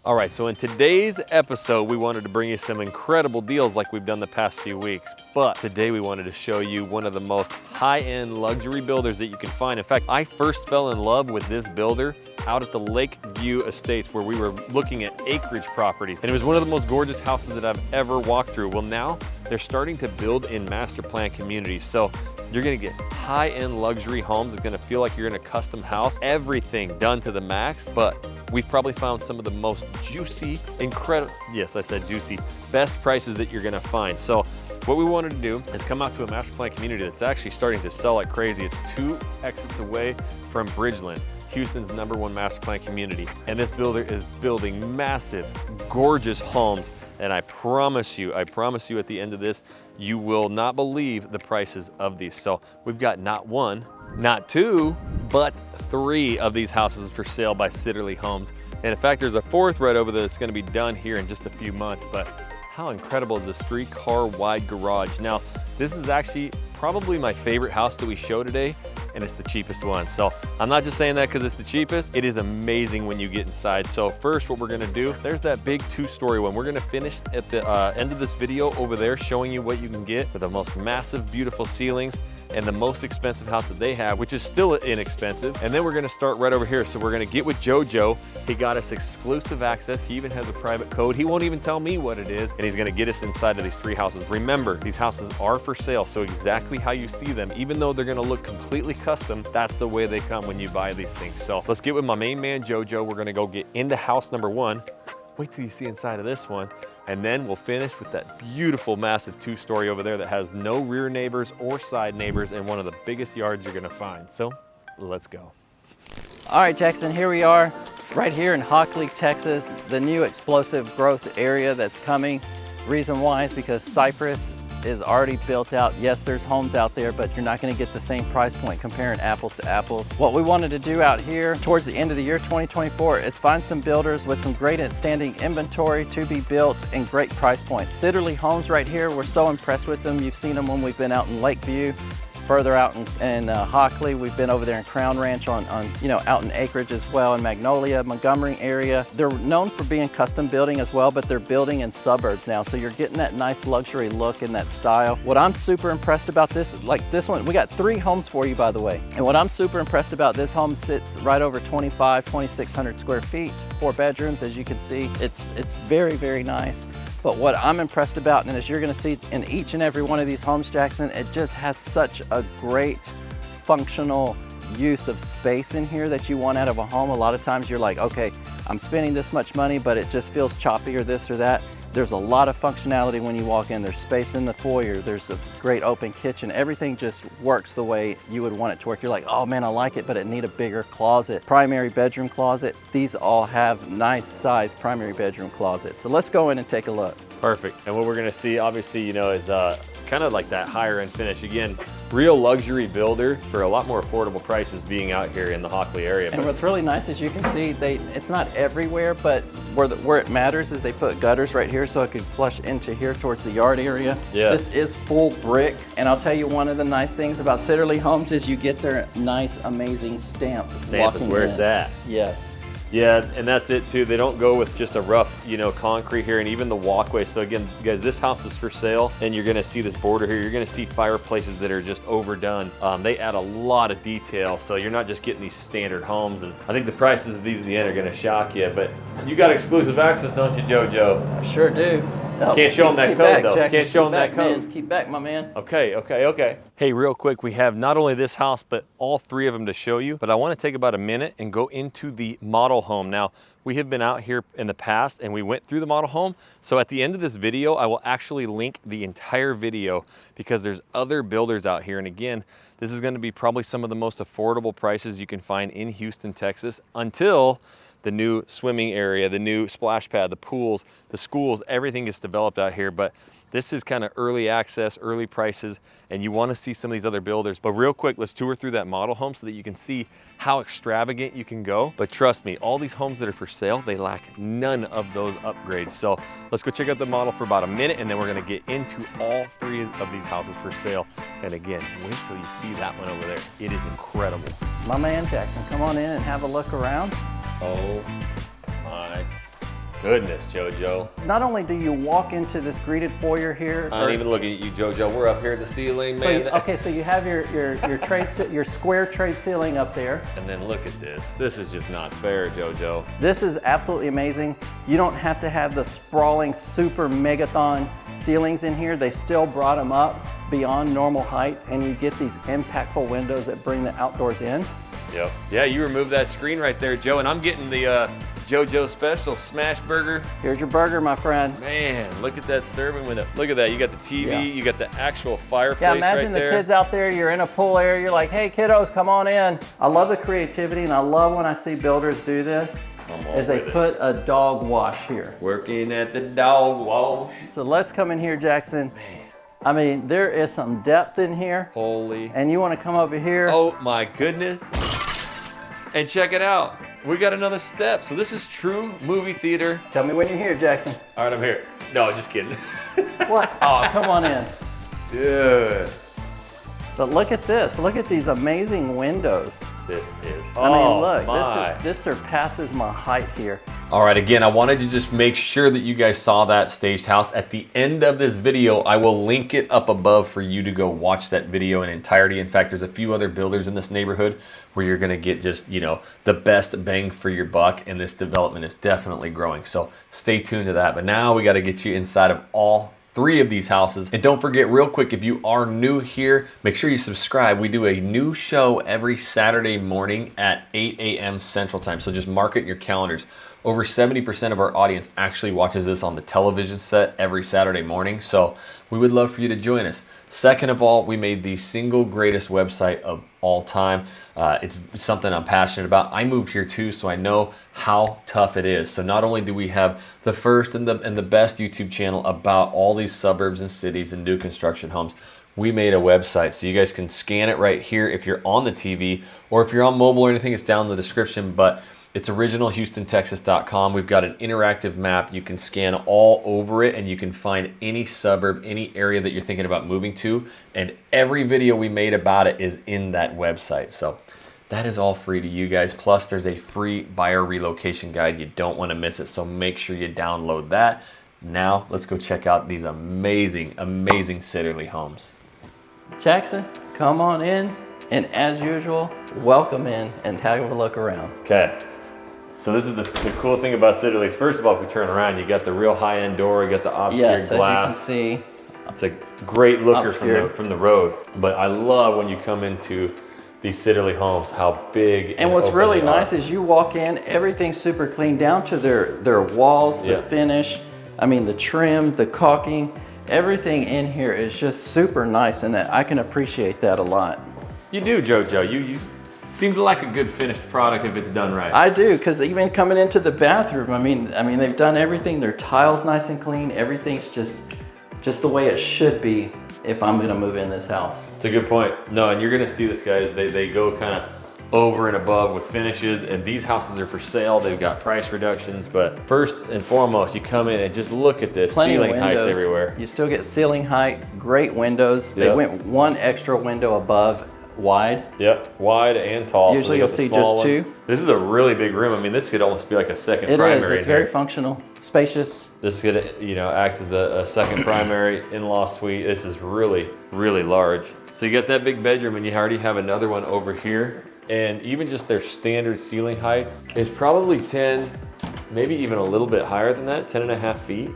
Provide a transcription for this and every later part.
All right, so in today's episode, we wanted to bring you some incredible deals like we've done the past few weeks. But today we wanted to show you one of the most high-end luxury builders that you can find. In fact, I first fell in love with this builder out at the Lakeview Estates where we were looking at acreage properties. And it was one of the most gorgeous houses that I've ever walked through. Well, now they're starting to build in master plan communities. So you're gonna get high-end luxury homes. It's gonna feel like you're in a custom house, everything done to the max, but we've probably found some of the most juicy, incredible, yes, I said juicy, best prices that you're gonna find. So what we wanted to do is come out to a master plan community that's actually starting to sell like crazy. It's 2 exits away from Bridgeland, Houston's #1 master plan community. And this builder is building massive, gorgeous homes. And I promise you at the end of this, you will not believe the prices of these. So we've got not 1, not 2, but 3 of these houses for sale by Sitterly Homes. And in fact, there's a 4th right over there that's gonna be done here in just a few months. But how incredible is this 3-car wide garage? Now, this is actually probably my favorite house that we show today, and it's the cheapest one. So I'm not just saying that because it's the cheapest. It is amazing when you get inside. So first, what we're gonna do, there's that big 2-story one. We're gonna finish at the end of this video over there, showing you what you can get with the most massive, beautiful ceilings and the most expensive house that they have, which is still inexpensive. And then we're gonna start right over here. So we're gonna get with JoJo. He got us exclusive access. He even has a private code. He won't even tell me what it is. And he's gonna get us inside of these 3 houses. Remember, these houses are for sale. So exactly how you see them, even though they're gonna look completely custom, that's the way they come when you buy these things. So let's get with my main man, JoJo. We're gonna go get into house number 1. Wait till you see inside of this one. And then we'll finish with that beautiful, massive 2-story over there that has no rear neighbors or side neighbors and one of the biggest yards you're gonna find. So let's go. All right, Jackson, here we are right here in Hockley, Texas, the new explosive growth area that's coming. Reason why is because Cypress is already built out. Yes, there's homes out there, but you're not gonna get the same price point comparing apples to apples. What we wanted to do out here towards the end of the year 2024 is find some builders with some great standing inventory to be built and great price points. Sitterly Homes right here, we're so impressed with them. You've seen them when we've been out in Lakeview. Further out in Hockley, we've been over there in Crown Ranch on out in acreage as well, in Magnolia, Montgomery area. They're known for being custom building as well, but they're building in suburbs now, so you're getting that nice luxury look and that style. What I'm super impressed about this, like this one, we got 3 homes for you, by the way. And what I'm super impressed about, this home sits right over 2,600 square feet, 4 bedrooms, as you can see. It's very, very nice. But what I'm impressed about, and as you're gonna see in each and every one of these homes, Jackson, it just has such a great functional use of space in here that you want out of a home. A lot of times you're like, okay, I'm spending this much money, but it just feels choppy or this or that. There's a lot of functionality when you walk in. There's space in the foyer. There's a great open kitchen. Everything just works the way you would want it to work. You're like, oh man, I like it, but it need a bigger closet. Primary bedroom closet. These all have nice size primary bedroom closets. So let's go in and take a look. Perfect. And what we're gonna see, obviously, is kind of like that higher end finish. Again, real luxury builder for a lot more affordable prices being out here in the Hockley area. And what's really nice is you can see it's not everywhere, but where it matters is they put gutters right here so it could flush into here towards the yard area. Yeah. This is full brick. And I'll tell you, one of the nice things about Sitterly Homes is you get their nice, amazing stamp. The stamp is where it's at. Yes. Yeah, and that's it too. They don't go with just a rough, concrete here, and even the walkway. So again, guys, this house is for sale, and you're gonna see this border here. You're gonna see fireplaces that are just overdone. They add a lot of detail, so you're not just getting these standard homes. And I think the prices of these in the end are gonna shock you. But you got exclusive access, don't you, JoJo? I sure do. No, can't show them that code, though. Can't show them that code. Keep back, my man. Okay. Hey, real quick, we have not only this house, but all 3 of them to show you. But I want to take about a minute and go into the model home. Now, we have been out here in the past and we went through the model home. So at the end of this video, I will actually link the entire video because there's other builders out here. And again, this is going to be probably some of the most affordable prices you can find in Houston, Texas, until the new swimming area, the new splash pad, the pools, the schools, everything is developed out here. But this is kind of early access, early prices, and you want to see some of these other builders. But real quick, let's tour through that model home so that you can see how extravagant you can go. But trust me, all these homes that are for sale, they lack none of those upgrades. So let's go check out the model for about a minute, and then we're going to get into all 3 of these houses for sale. And again, wait till you see that one over there. It is incredible. My man Jackson, come on in and have a look around. Oh my goodness, JoJo. Not only do you walk into this greeted foyer here. I ain't even looking at you, JoJo. We're up here at the ceiling, man. So you have your square trade ceiling up there. And then look at this. This is just not fair, JoJo. This is absolutely amazing. You don't have to have the sprawling super megathon ceilings in here. They still brought them up beyond normal height, and you get these impactful windows that bring the outdoors in. Yep. Yeah, you removed that screen right there, Joe, and I'm getting the JoJo Special Smash Burger. Here's your burger, my friend. Man, look at that serving window. Look at that. You got the TV. Yeah. You got the actual fireplace Yeah, imagine right there. the kids out there. You're in a pool area. You're like, hey, kiddos, come on in. I love the creativity, and I love when I see builders do this. Is they put a dog wash here. Working at the dog wash. So let's come in here, Jackson. Man. I mean, there is some depth in here. Holy. And you want to come over here. Oh my goodness. And check it out. We got another step. So this is true movie theater. Tell me when you're here, Jackson. All right, I'm here. No, just kidding. What? Oh, come on in. Dude. But look at this. Look at these amazing windows. This is, I mean, look, my. this surpasses my height here. All right, again, I wanted to just make sure that you guys saw that staged house. At the end of this video, I will link it up above for you to go watch that video in entirety. In fact, there's a few other builders in this neighborhood where you're gonna get just, you know, the best bang for your buck, and this development is definitely growing. So stay tuned to that. But now we gotta get you inside of all 3 of these houses. And don't forget, real quick, if you are new here, make sure you subscribe. We do a new show every Saturday morning at 8 a.m. Central Time. So just mark it in your calendars. Over 70% of our audience actually watches this on the television set every Saturday morning. So we would love for you to join us. Second of all, we made the single greatest website of all time. It's something I'm passionate about. I moved here too, so I know how tough it is. So not only do we have the first and the best YouTube channel about all these suburbs and cities and new construction homes, we made a website so you guys can scan it right here if you're on the TV, or if you're on mobile or anything, it's down in the description. But it's originalhoustontexas.com. We've got an interactive map. You can scan all over it, and you can find any suburb, any area that you're thinking about moving to. And every video we made about it is in that website. So that is all free to you guys. Plus, there's a free buyer relocation guide. You don't want to miss it, so make sure you download that. Now, let's go check out these amazing, amazing Sitterly homes. Jackson, come on in. And as usual, welcome in and have a look around. Okay. So this is the cool thing about Sitterly. First of all, if we turn around, you got the real high-end door, you got the obscured glass. As you can see. It's a great looker from the road. But I love when you come into these Sitterly homes, how big and what's really nice is you walk in, everything's super clean, down to their walls, the finish, I mean the trim, the caulking, everything in here is just super nice, and I can appreciate that a lot. You do, JoJo. You seem to like a good finished product if it's done right. I do, because even coming into the bathroom, I mean they've done everything. Their tiles nice and clean. Everything's just the way it should be if I'm gonna move in this house. It's a good point. No, and you're gonna see this, guys. They go kind of over and above with finishes, and these houses are for sale. They've got price reductions, but first and foremost, you come in and just look at this. Plenty ceiling of height windows. Everywhere. You still get ceiling height, great windows. They went one extra window above. Wide. Yep, wide and tall. Usually you'll see just 2. This is a really big room. I mean, this could almost be like a second primary. It is. It's very functional, spacious. This could, act as a second primary in-law suite. This is really, really large. So you got that big bedroom, and you already have another one over here. And even just their standard ceiling height is probably 10, maybe even a little bit higher than that, 10.5 feet.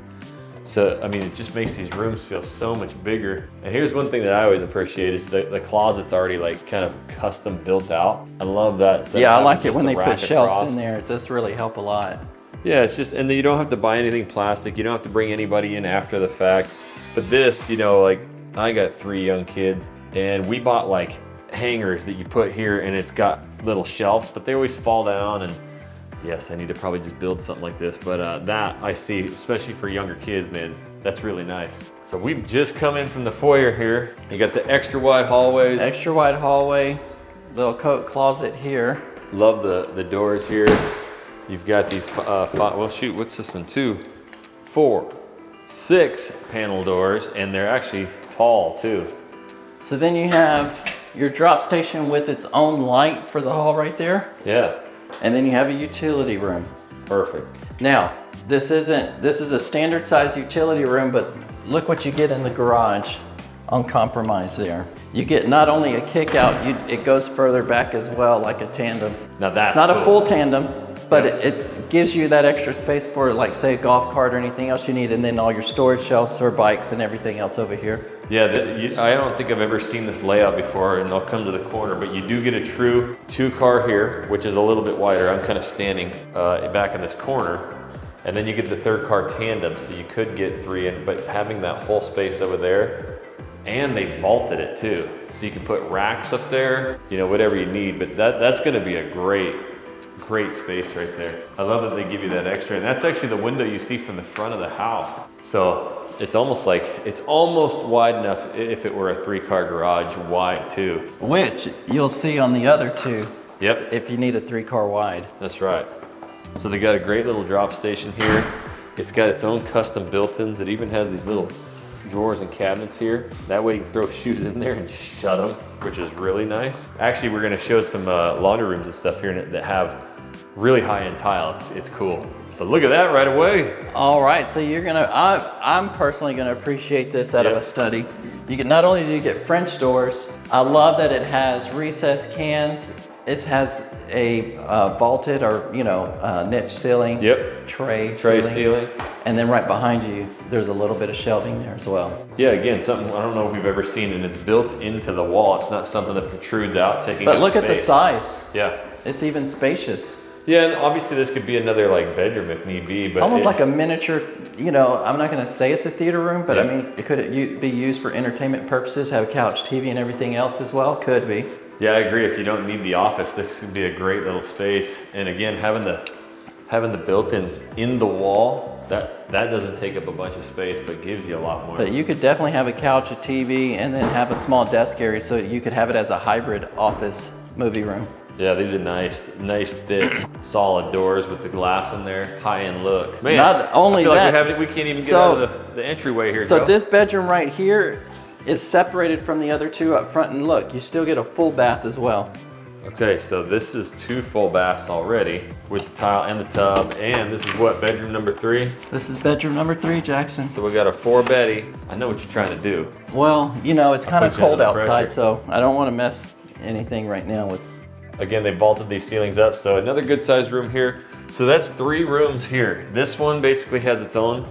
So, I mean, it just makes these rooms feel so much bigger. And here's one thing that I always appreciate is the closet's already like kind of custom built out. I love that. Yeah, I like it when they put shelves in there. It does really help a lot. Yeah, it's just, and then you don't have to buy anything plastic. You don't have to bring anybody in after the fact. But this, like I got 3 young kids, and we bought like hangers that you put here, and it's got little shelves, but they always fall down. And yes, I need to probably just build something like this, but that I see, especially for younger kids, man, that's really nice. So we've just come in from the foyer here. You got the extra wide hallways. Extra wide hallway, little coat closet here. Love the doors here. You've got these, well shoot, what's this one? 2, 4, 6 panel doors, and they're actually tall too. So then you have your drop station with its own light for the hall right there. Yeah. And then you have a utility room. Perfect. Now, This is a standard size utility room, but look what you get in the garage on compromise there. You get not only a kick out, it goes further back as well, like a tandem. Now that's it's not cool. a full tandem, but it gives you that extra space for, like, say, a golf cart or anything else you need, and then all your storage shelves or bikes and everything else over here. Yeah, I don't think I've ever seen this layout before, and I'll come to the corner, but you do get a true 2-car here, which is a little bit wider. I'm kind of standing back in this corner, and then you get the 3rd car tandem, so you could get 3 in, but having that whole space over there, and they vaulted it too, so you can put racks up there, you know, whatever you need, but that's gonna be a great space right there. I love that they give you that extra, and that's actually the window you see from the front of the house. So it's almost wide enough if it were a 3-car garage wide too. Which you'll see on the other two. Yep. If you need a 3-car wide. That's right. So they got a great little drop station here. It's got its own custom built-ins. It even has these little drawers and cabinets here. That way you can throw shoes in there and shut them, which is really nice. Actually, we're gonna show some laundry rooms and stuff here that have really high-end tile. It's cool. But look at that right away. All right, so I'm personally gonna appreciate this out of a study. You get, not only do you get French doors, I love that it has recessed cans. It has a vaulted or, niche ceiling. Yep. Tray ceiling. And then right behind you, there's a little bit of shelving there as well. Yeah, again, something I don't know if we've ever seen, and it's built into the wall. It's not something that protrudes out, taking up But look space. at the size. Yeah. It's even spacious. Yeah, and obviously this could be another like bedroom if need be, but it's almost like a miniature, I'm not gonna say it's a theater room, but Yeah. I mean, it could be used for entertainment purposes, have a couch, TV and everything else as well, could be. Yeah, I agree. If you don't need the office, this could be a great little space. And again, having the built-ins in the wall, that doesn't take up a bunch of space, but gives you a lot more. But you could definitely have a couch, a TV, and then have a small desk area, so you could have it as a hybrid office movie room. Yeah, these are nice, thick, solid doors with the glass in there. High-end look. Man, Not only I feel that, like we can't even get out of the entryway here. So Joe. this bedroom right here is separated from the other two up front, and look, you still get a full bath as well. Okay, so this is 2 full baths already with the tile and the tub, and this is what, bedroom number 3? This is bedroom number 3, Jackson. So we got a 4-beddy. I know what you're trying to do. Well, it's kind of put you cold under outside, pressure. so I don't want to mess anything right now with. Again, they vaulted these ceilings up, so another good sized room here. So that's 3 rooms here. This one basically has its own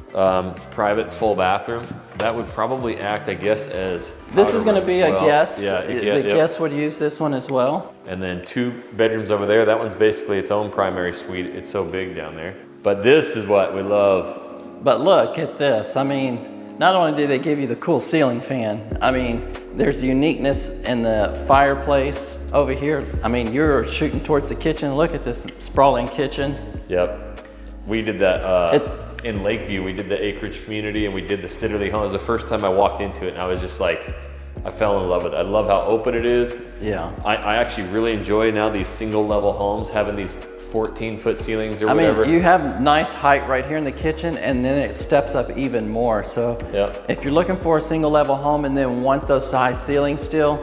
private full bathroom. That would probably act, I guess, as This is going to be a guest. Yeah, the guest would use this one as well. And then 2 bedrooms over there. That one's basically its own primary suite. It's so big down there. But this is what we love. But look at this. I mean, not only do they give you the cool ceiling fan, I mean, there's uniqueness in the fireplace over here. I mean, you're shooting towards the kitchen. Look at this sprawling kitchen. Yep. We did that in Lakeview. We did the acreage community and we did the Sitterly home. It was the first time I walked into it and I was just like, I fell in love with it. I love how open it is. Yeah. I actually really enjoy now these single level homes having these 14-foot ceilings or whatever. I mean, you have nice height right here in the kitchen, and then it steps up even more. So if you're looking for a single level home and then want those size ceilings still,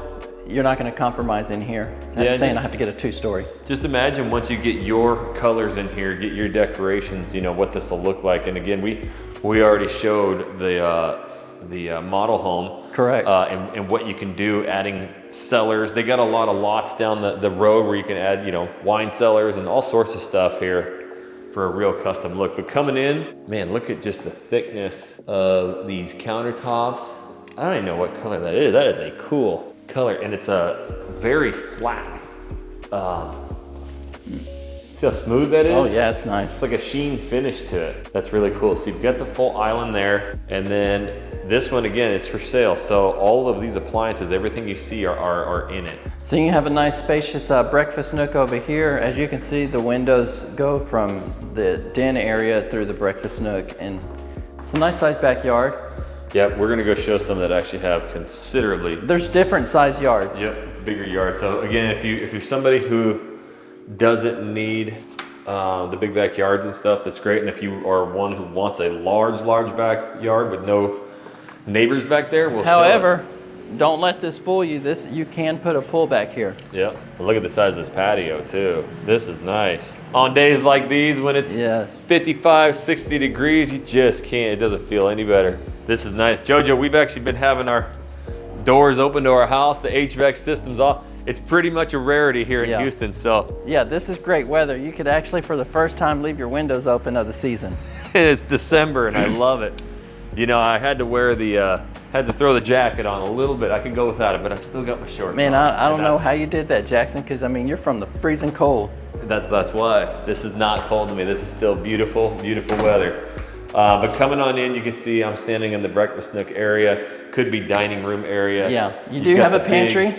you're not going to compromise in here. I'm saying I have to get a 2-story. Just imagine once you get your colors in here, get your decorations, what this will look like. And again, we already showed the model home. Correct. And what you can do, adding cellars. They got a lot of lots down the road where you can add, wine cellars and all sorts of stuff here for a real custom look. But coming in, man, look at just the thickness of these countertops. I don't even know what color that is. That is a cool color, and it's a very flat. See how smooth that is? Oh yeah, it's nice. It's like a sheen finish to it. That's really cool. So you've got the full island there, and then this one again is for sale. So all of these appliances, everything you see are in it. So you have a nice spacious breakfast nook over here. As you can see, the windows go from the den area through the breakfast nook, and it's a nice sized backyard. Yep, we're gonna go show some that actually have considerably. There's different size yards. Yep, bigger yards. So again, if you're somebody who doesn't need the big backyards and stuff, that's great. And if you are one who wants a large backyard with no neighbors back there, we'll However, don't let this fool you. You can put a pool back here. Yep. Look at the size of this patio too. This is nice. On days like these when it's 55, 60 degrees, you just can't. It doesn't feel any better. This is nice. Jojo, we've actually been having our doors open to our house, the HVAC system's off. It's pretty much a rarity here in Houston, so. Yeah, this is great weather. You could actually, for the first time, leave your windows open of the season. It's December and I love it. You know, I had to wear had to throw the jacket on a little bit. I could go without it, but I still got my shorts Man, on. I don't know how you did that, Jackson, because I mean, you're from the freezing cold. That's why. This is not cold to me. This is still beautiful, beautiful weather. But coming on in, you can see I'm standing in the breakfast nook area. Could be dining room area. Yeah, you do have a pantry.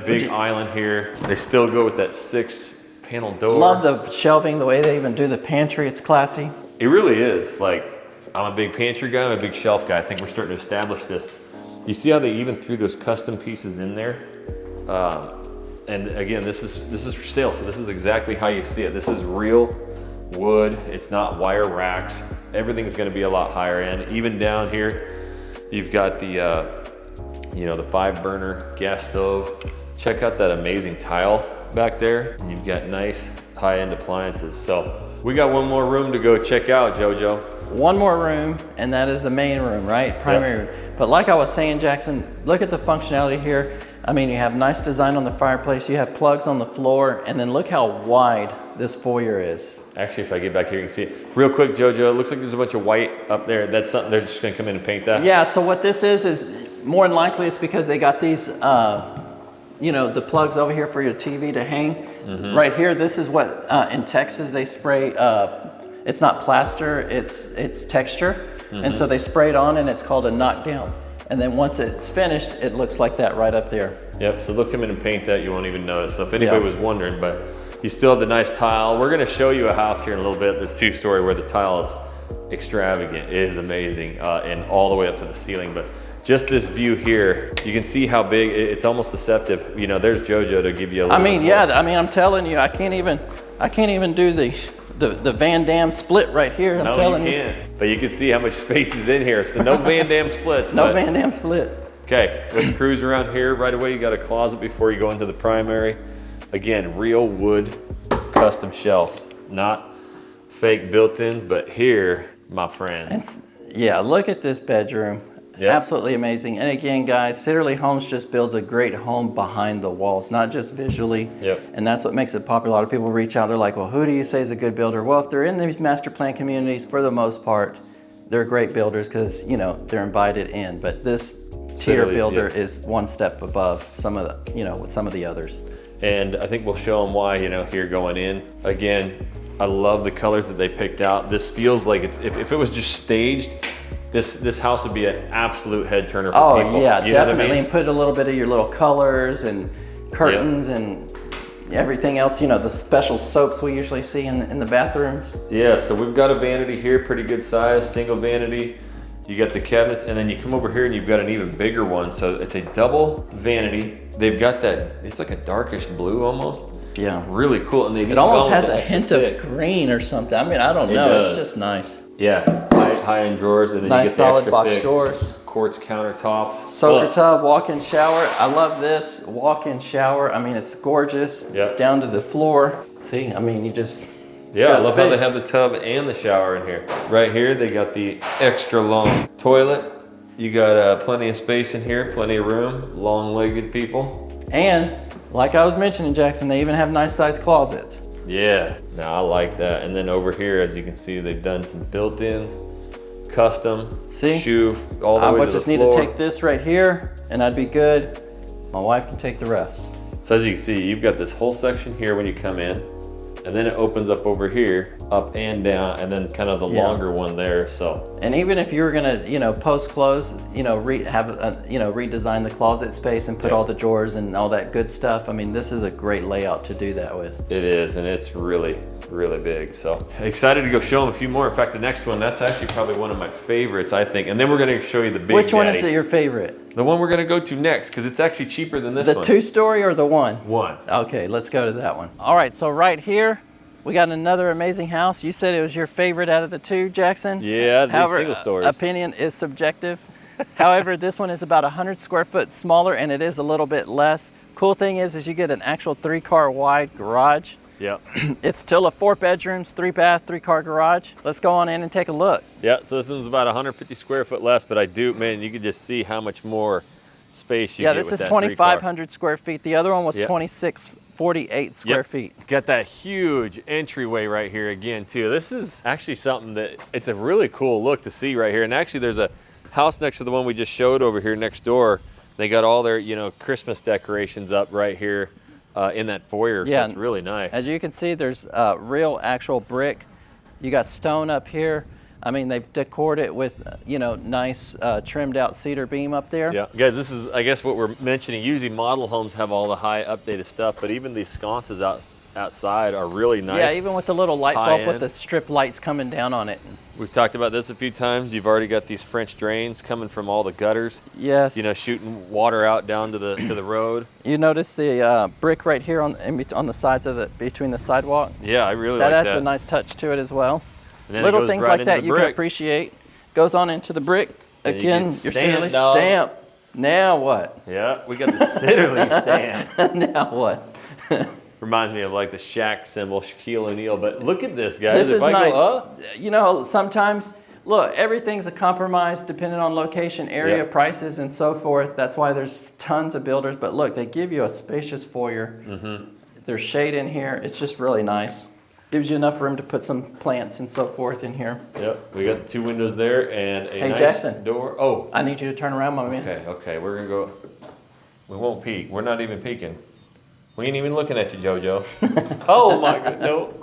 Big island here. They still go with that 6-panel door. Love the shelving, the way they even do the pantry. It's classy. It really is. Like, I'm a big pantry guy. I'm a big shelf guy. I think we're starting to establish this. You see how they even threw those custom pieces in there? And again, this is for sale. So this is exactly how you see it. This is real wood. It's not wire racks. Everything's going to be a lot higher end. Even down here, you've got the the 5-burner gas stove. Check out that amazing tile back there. And you've got nice high-end appliances. So we got one more room to go check out, Jojo. One more room, and that is the main room, right? Primary room. But like I was saying, Jackson, look at the functionality here. I mean, you have nice design on the fireplace. You have plugs on the floor, and then look how wide this foyer is. Actually, if I get back here, you can see it. Real quick, Jojo, it looks like there's a bunch of white up there. That's something they're just gonna come in and paint that? Yeah, so what this is more than likely it's because they got these, the plugs over here for your TV to hang. Mm-hmm. Right here, this is what, in Texas, they spray, it's not plaster, it's texture. Mm-hmm. And so they spray it on and it's called a knockdown. And then once it's finished, it looks like that right up there. Yep, so they'll come in and paint that, you won't even notice. So if anybody was wondering, but you still have the nice tile. We're gonna show you a house here in a little bit, this 2-story where the tile is extravagant. It is amazing, and all the way up to the ceiling. But just this view here, you can see how big, it's almost deceptive. You know, there's Jojo to give you a little bit more. I'm telling you, I can't even do the Van Damme split right here. I'm telling you. Can't. But you can see how much space is in here. So no Van Damme splits. No Van Damme split. Okay, let's cruise around here. Right away, you got a closet before you go into the primary. Again, real wood custom shelves, not fake built-ins, but here, my friends. Look at this bedroom. Yep. Absolutely amazing. And again, guys, Sitterly Homes just builds a great home behind the walls, not just visually. Yep. And that's what makes it popular. A lot of people reach out, they're like, well, who do you say is a good builder? Well, if they're in these master plan communities, for the most part, they're great builders because, they're invited in. But this tier builder is one step above some of the, with some of the others. And I think we'll show them why, here going in. Again, I love the colors that they picked out. This feels like if it was just staged, this house would be an absolute head turner for people. Oh yeah, definitely. And put a little bit of your little colors and curtains and everything else, the special soaps we usually see in the bathrooms. Yeah, so we've got a vanity here, pretty good size, single vanity. You got the cabinets, and then you come over here and you've got an even bigger one. So it's a double vanity. They've got that, it's like a darkish blue almost. Yeah. Really cool. And it almost has a hint of green or something. I mean, I don't know. It's just nice. Yeah, high-end drawers, and then you get the solid box thick drawers. Quartz countertops. Soaker tub, walk-in shower. I love this walk-in shower. I mean, it's gorgeous. Yep. Down to the floor. See, I mean, you just. Yeah, I love how they have the tub and the shower in here. Right here, they got the extra long toilet. You got plenty of space in here, plenty of room, long-legged people. And like I was mentioning, Jackson, they even have nice sized closets. Yeah, now I like that. And then over here, as you can see, they've done some built-ins, custom, shoe, all the way to the floor. I would just need to take this right here, and I'd be good. My wife can take the rest. So as you can see, you've got this whole section here when you come in, and then it opens up over here, up and down, and then kind of the longer one there. So. And even if you were gonna, post close, redesign the closet space and put all the drawers and all that good stuff. I mean, this is a great layout to do that with. It is, and it's really, really big. So excited to go show them a few more. In fact, the next one, that's actually probably one of my favorites, I think. And then we're gonna show you the big Which one is your favorite? The one we're gonna go to next, because it's actually cheaper than this one. The 2-story or the one? One. Okay, let's go to that one. All right, so right here, we got another amazing house. You said it was your favorite out of the two, Jackson? Yeah, the single stories. Opinion is subjective. However, this one is about 100 square foot smaller, and it is a little bit less. Cool thing is you get an actual 3-car wide garage. Yep. It's still a 4 bedrooms, 3 bath, 3-car garage. Let's go on in and take a look. Yeah, so this one's about 150 square foot less, but man, you can just see how much more space you get with that 3-car. Yeah, this is 2,500 square feet. The other one was Yep. 2,648 square feet. Got that huge entryway right here again too. This is actually something that, it's a really cool look to see right here. And actually there's a house next to the one we just showed over here next door. They got all their, Christmas decorations up right here in that foyer. Yeah, so it's really nice. As you can see, there's real actual brick. You got stone up here. I mean, they've decored it with, nice trimmed out cedar beam up there. Yeah, guys, this is, I guess, what we're mentioning. Usually model homes have all the high updated stuff, but even these sconces outside are really nice. Yeah, even with the little light bulb high-end. with the strip lights coming down on it. We've talked about this a few times. You've already got these French drains coming from all the gutters. Yes. Shooting water out down to the road. You notice the brick right here on the sides of between the sidewalk? Yeah, I really like That that. adds a nice touch to it as well. And then it Little goes things right like into that the you can brick. appreciate. Goes on into the brick. And you Again, get your stamp, Sitterly dog. stamp. Now what? Yeah, we got the Sitterly stamp. Now what? Reminds me of like the Shaq symbol, Shaquille O'Neal. But look at this, guys. This if is I nice. go up, Sometimes, look, everything's a compromise depending on location, area, Yep. prices, and so forth. That's why there's tons of builders. But look, they give you a spacious foyer. There's shade in here. It's just really nice. Gives you enough room to put some plants and so forth in here. Yep, we got 2 windows there and a nice Jackson. door. Oh, I need you to turn around, my man. okay, we're gonna go. We won't peek. We're not even peeking. We ain't even looking at you, JoJo. Oh my God, no.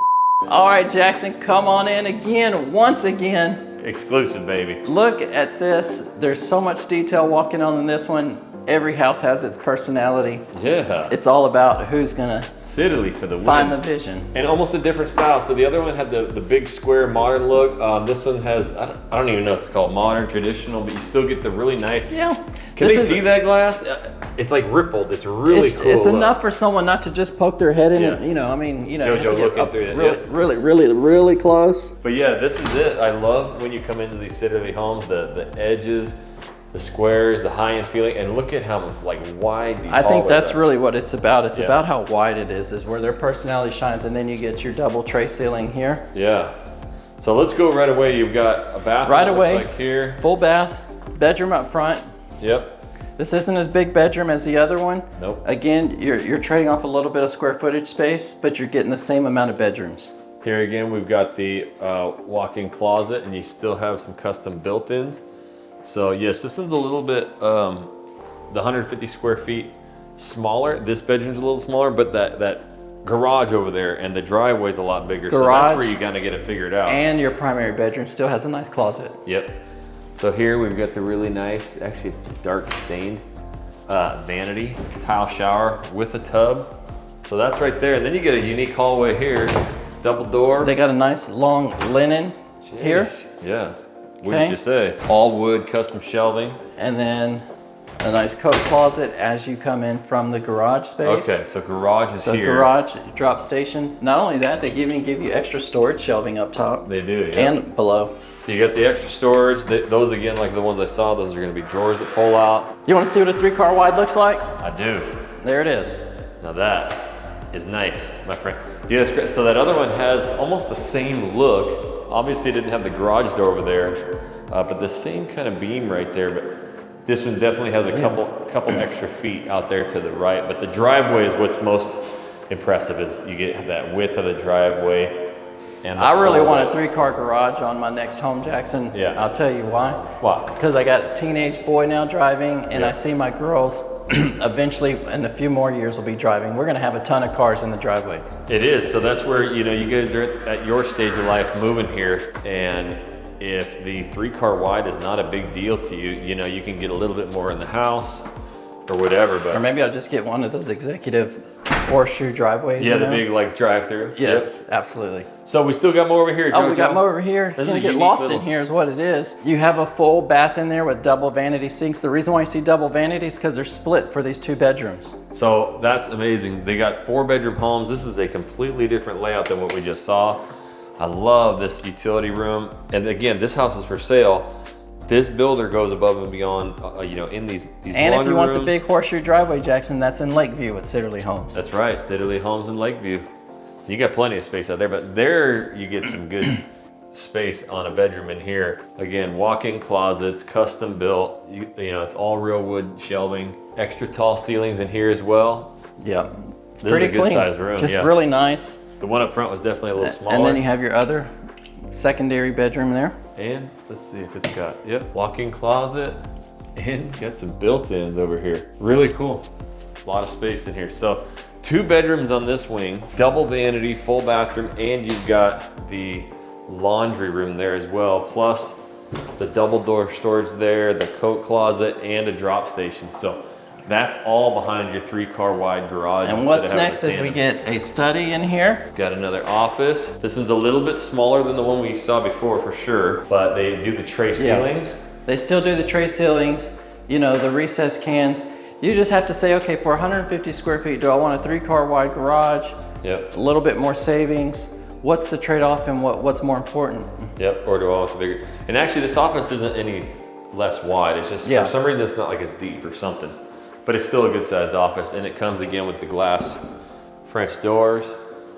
All right, Jackson, come on in again, once again. Exclusive, baby. Look at this. There's so much detail walking on in this one. Every house has its personality. Yeah. It's all about who's gonna Sitterly for the win. find the vision. And almost a different style. So the other one had the big square modern look. This one has, I don't even know what it's called, modern, traditional, but you still get the really nice. Yeah. Can they see that glass? It's like rippled. It's really cool. It's look. enough for someone not to just poke their head in it. Yeah. You know, you have JoJo to get looking up through it, really, yeah. really close. But yeah, this is it. I love when you come into these Sitterly homes, the edges, the squares, the high-end feeling, and look at how wide these I think hallways that's are. really what it's about. It's Yeah. about how wide it is where their personality shines, and then you get your double tray ceiling here. Yeah. So let's go right away. You've got a bathroom. Right looks away. like here. Full bath, bedroom up front. Yep. This isn't as big bedroom as the other one. Nope. Again, you're trading off a little bit of square footage space, but you're getting the same amount of bedrooms. Here again, we've got the walk-in closet, and you still have some custom built-ins. So yes, this one's a little bit, the 150 square feet smaller. This bedroom's a little smaller, but that garage over there and the driveway's a lot bigger. So that's where you gotta get it figured out. And your primary bedroom still has a nice closet. Yep. So here we've got the really nice, actually it's dark stained vanity tile shower with a tub. So that's right there. And then you get a unique hallway here, double door. They got a nice long linen here. Yeah. Wouldn't you say? All wood, custom shelving. And then a nice coat closet as you come in from the garage space. Okay, so garage is So here. garage, drop station. Not only that, they even give you extra storage shelving up top They do, yeah. and below. So you got the extra storage. Those again, like the ones I saw, those are gonna be drawers that pull out. You want to see what a 3-car wide looks like? I do. There it is. Now that is nice, my friend. Yeah, it's great. So that other one has almost the same look. Obviously it didn't have the garage door over there, but the same kind of beam right there. But this one definitely has a couple extra feet out there to the right. But the driveway is what's most impressive, is you get that width of the driveway. And I really want a 3-car garage on my next home, Jackson. Yeah. I'll tell you why. Why? Because I got a teenage boy now driving, and Yeah. I see my girls eventually in a few more years will be driving. We're gonna have a ton of cars in the driveway. It is. So that's where, you guys are at your stage of life moving here. And if the 3-car wide is not a big deal to you, you can get a little bit more in the house or whatever. But Or maybe I'll just get one of those executive horseshoe driveways. yeah, you the know? big like drive-through. Yes, Yep. absolutely. So we still got more over here, Oh, we JoJo. got more over here. This is Gonna a get unique lost little- in here is what it is. You have a full bath in there with double vanity sinks. The reason why you see double vanities is because they're split for these 2 bedrooms. So that's amazing. They got 4-bedroom homes. This is a completely different layout than what we just saw. I love this utility room. And again, this house is for sale. This builder goes above and beyond, you know, in these And if you want rooms. the big horseshoe driveway, Jackson, that's in Lakeview with Sidderly Homes. That's right, Sidderly Homes in Lakeview. You got plenty of space out there, but there you get some good space on a bedroom in here. Again, walk-in closets, custom built. You know, it's all real wood shelving. Extra tall ceilings in here as well. Yep. This Pretty is a good clean. sized room. Just yeah. really nice. The one up front was definitely a little smaller. And then you have your other secondary bedroom there. And let's see if it's got, yep, walk-in closet, and got some built-ins over here. Really cool. A lot of space in here. So 2 bedrooms on this wing, double vanity, full bathroom, and you've got the laundry room there as well, plus the double door storage there, the coat closet, and a drop station. So that's all behind your 3-car wide garage. And what's next is we get a study in here. Got another office. This one's a little bit smaller than the one we saw before for sure, but they do the tray ceilings. They still do the tray ceilings, you know, the recessed cans. You just have to say, okay, for 150 square feet, do I want a 3-car wide garage? Yep. A little bit more savings. What's the trade-off and what's more important? Yep, or do I want the bigger? And actually this office isn't any less wide. It's just, for some reason, it's not like it's deep or something. But it's still a good sized office, and it comes again with the glass French doors.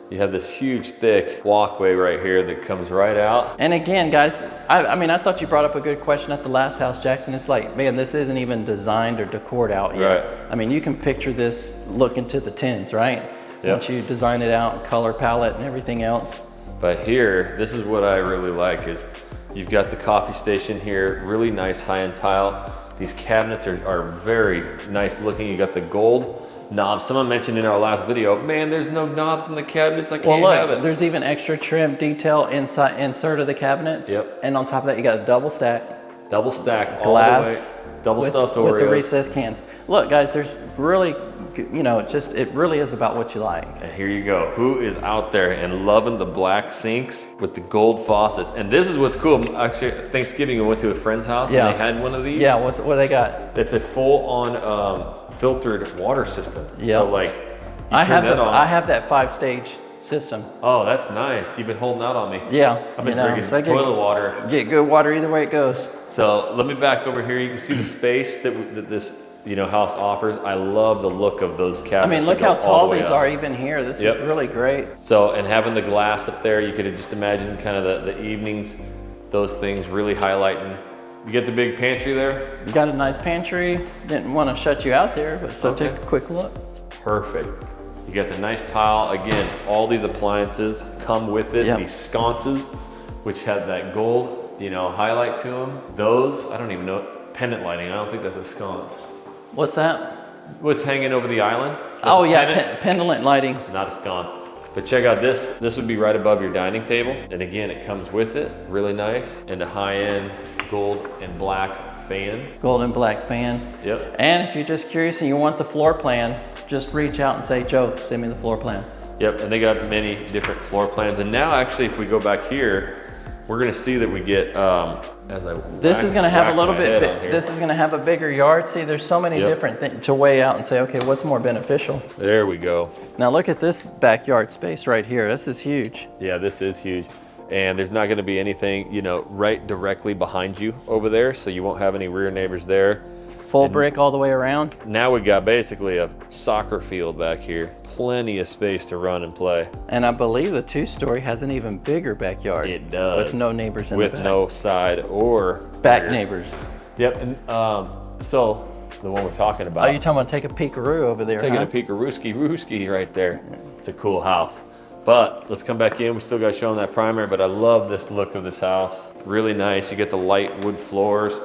You have this huge thick walkway right here that comes right out. And again, guys, I mean, I thought you brought up a good question at the last house, Jackson. It's like, man, this isn't even designed or decored out yet. Right. I mean, you can picture this look into the tins, right? Yep. Once you design it out, color palette and everything else. But here, this is what I really like is you've got the coffee station here, really nice high-end tile. These cabinets are very nice looking. You got the gold knobs. Someone mentioned in our last video, man, there's no knobs in the cabinets. I can't have it. There's even extra trim detail insert of the cabinets. Yep. And on top of that, you got a double stack. Double stack Glass. all the way. Double stuffed Oreos. With the recessed cans. Look, guys, there's really, you know, it really is about what you like. And here you go. Who is out there and loving the black sinks with the gold faucets? And this is what's cool. Actually, Thanksgiving, I went to a friend's house and they had one of these. Yeah, what they got? It's a full-on filtered water system. Yeah. So like, I have that 5-stage system. Oh, that's nice. You've been holding out on me. Yeah. I've been drinking toilet water. Get good water either way it goes. So let me back over here. You can see the space that this house offers. I love the look of those cabinets. I mean, look how tall these are even here. This is really great. So, and having the glass up there, you could just imagine kind of the evenings, those things really highlighting. You get the big pantry there. You got a nice pantry. Didn't want to shut you out there, but take a quick look. Perfect. You got the nice tile. Again, all these appliances come with it. These sconces, which have that gold, highlight to them. Those, I don't even know, pendant lighting. I don't think that's a sconce. What's that? What's hanging over the island? Oh yeah, pendant lighting. Not a sconce. But check out this. This would be right above your dining table. And again, it comes with it. Really nice. And a high-end gold and black fan. Gold and black fan. Yep. And if you're just curious and you want the floor plan, just reach out and say, Joe, send me the floor plan. Yep, and they got many different floor plans. And now actually, if we go back here, we're gonna see that we get, this is gonna have a little bit, this is gonna have a bigger yard. See, there's so many different things to weigh out and say, okay, what's more beneficial? There we go. Now look at this backyard space right here. This is huge. Yeah, this is huge. And there's not gonna be anything, right directly behind you over there. So you won't have any rear neighbors there. Full brick all the way around. Now we got basically a soccer field back here. Plenty of space to run and play. And I believe the 2-story has an even bigger backyard. It does. With no neighbors in the back. With no side or back neighbors. Yep, and so the one we're talking about. Oh, you're talking about take a peekaroo over there, Taking a peekarooski right there. It's a cool house. But let's come back in. We still got to show them that primary, but I love this look of this house. Really nice. You get the light wood floors.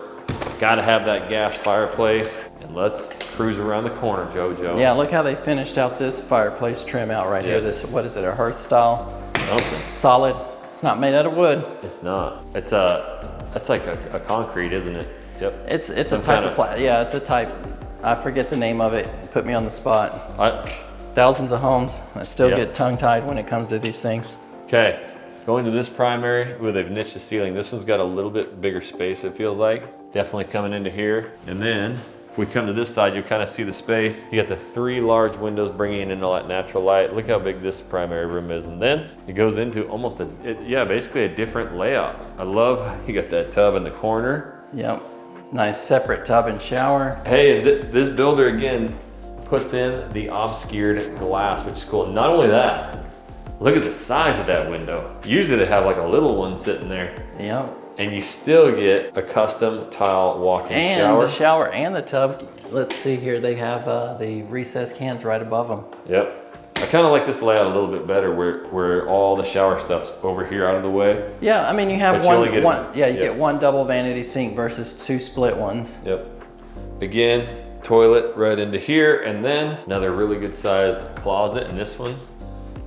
Got to have that gas fireplace. And let's cruise around the corner, JoJo. Yeah, look how they finished out this fireplace trim out right here. This, what is it, a hearth style? Something. Solid. It's not made out of wood. It's not. It's that's like a concrete, isn't it? Yep. It's a type of yeah, it's a type. I forget the name of it. Put me on the spot. Thousands of homes. I still get tongue-tied when it comes to these things. Okay, going to this primary where they've niched the ceiling. This one's got a little bit bigger space, it feels like. Definitely coming into here. And then if we come to this side, you kind of see the space. You got the 3 large windows bringing in all that natural light. Look how big this primary room is. And then it goes into almost basically a different layout. I love how you got that tub in the corner. Yep. Nice separate tub and shower. Hey, and this builder again puts in the obscured glass, which is cool. Not only that, look at the size of that window. Usually they have like a little one sitting there. Yep. And you still get a custom tile walk-in shower. And the shower and the tub. Let's see here, they have the recessed cans right above them. Yep. I kind of like this layout a little bit better where all the shower stuff's over here out of the way. Yeah, I mean you have But you get one double vanity sink versus 2 split ones. Yep. Again, toilet right into here, and then another really good sized closet in this one.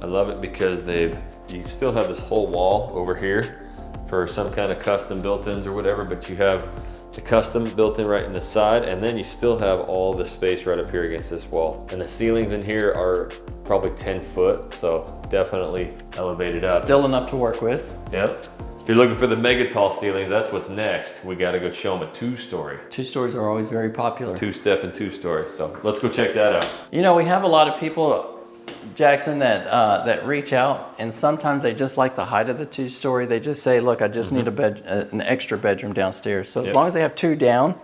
I love it because you still have this whole wall over here for some kind of custom built-ins or whatever, but you have the custom built-in right in the side, and then you still have all the space right up here against this wall. And the ceilings in here are probably 10 foot, so definitely elevated up. Still enough to work with. Yep. If you're looking for the mega tall ceilings, that's what's next. We gotta go show them a 2-story. 2 stories are always very popular. 2-step and 2-story, so let's go check that out. You know, we have a lot of people, Jackson, that reach out, and sometimes they just like the height of the 2-story. They just say, look, I just need an extra bedroom downstairs. So as long as they have 2 down,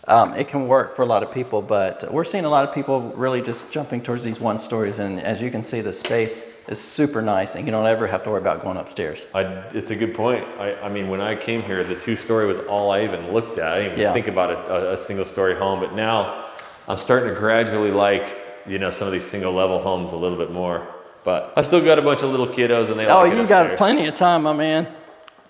it can work for a lot of people, but we're seeing a lot of people really just jumping towards these 1-stories, and as you can see, the space is super nice, and you don't ever have to worry about going upstairs. It's a good point. I mean, when I came here, the 2-story was all I even looked at. I didn't even think about a single-story home, but now I'm starting to gradually like, you know, some of these single-level homes a little bit more. But I still got a bunch of little kiddos, and they like it you got plenty of time, my man.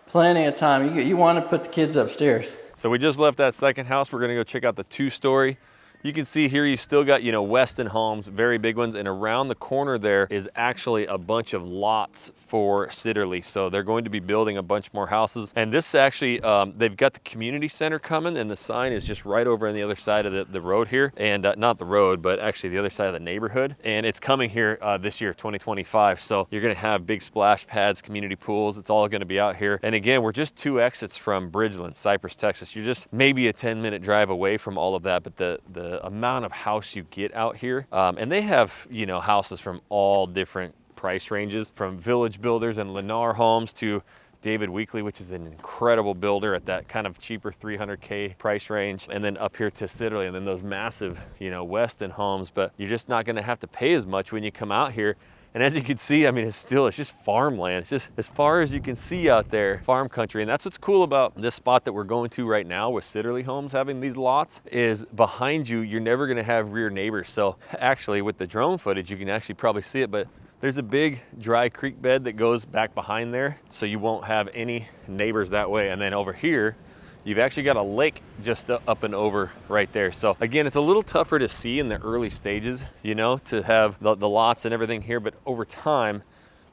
Plenty of time. You want to put the kids upstairs. So we just left that second house. We're gonna go check out the 2-story. You can see here, you still got, you know, Weston homes, very big ones, and around the corner there is actually a bunch of lots for Sitterly. So they're going to be building a bunch more houses. And this actually, they've got the community center coming, and the sign is just right over on the other side of the road here. And not the road, but actually the other side of the neighborhood. And it's coming here this year, 2025. So you're gonna have big splash pads, community pools. It's all gonna be out here. And again, we're just 2 exits from Bridgeland, Cypress, Texas. You're just maybe a 10-minute drive away from all of that, but the amount of house you get out here, and they have, you know, houses from all different price ranges, from Village Builders and Lennar Homes to David Weekley, which is an incredible builder at that kind of cheaper 300K price range, and then up here to Sitterly, and then those massive, you know, Weston homes. But you're just not going to have to pay as much when you come out here. And as you can see, I mean, it's just farmland. It's just as far as you can see out there, farm country. And that's what's cool about this spot that we're going to right now with Sitterly Homes having these lots, is behind you, you're never gonna have rear neighbors. So actually with the drone footage, you can actually probably see it, but there's a big dry creek bed that goes back behind there. So you won't have any neighbors that way. And then over here, you've actually got a lake just up and over right there. So again, it's a little tougher to see in the early stages, you know, to have the lots and everything here. But over time,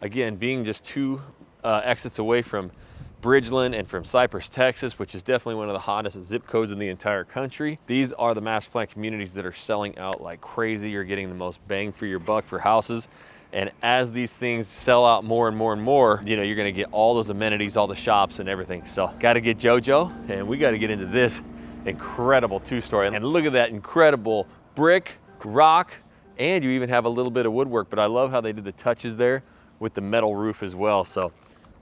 again, being just 2 exits away from Bridgeland and from Cypress, Texas, which is definitely one of the hottest zip codes in the entire country. These are the master plan communities that are selling out like crazy. You're getting the most bang for your buck for houses. And as these things sell out more and more and more, you know, you're gonna get all those amenities, all the shops and everything. So gotta get JoJo, and we gotta get into this incredible 2-story. And look at that incredible brick, rock, and you even have a little bit of woodwork. But I love how they did the touches there with the metal roof as well. So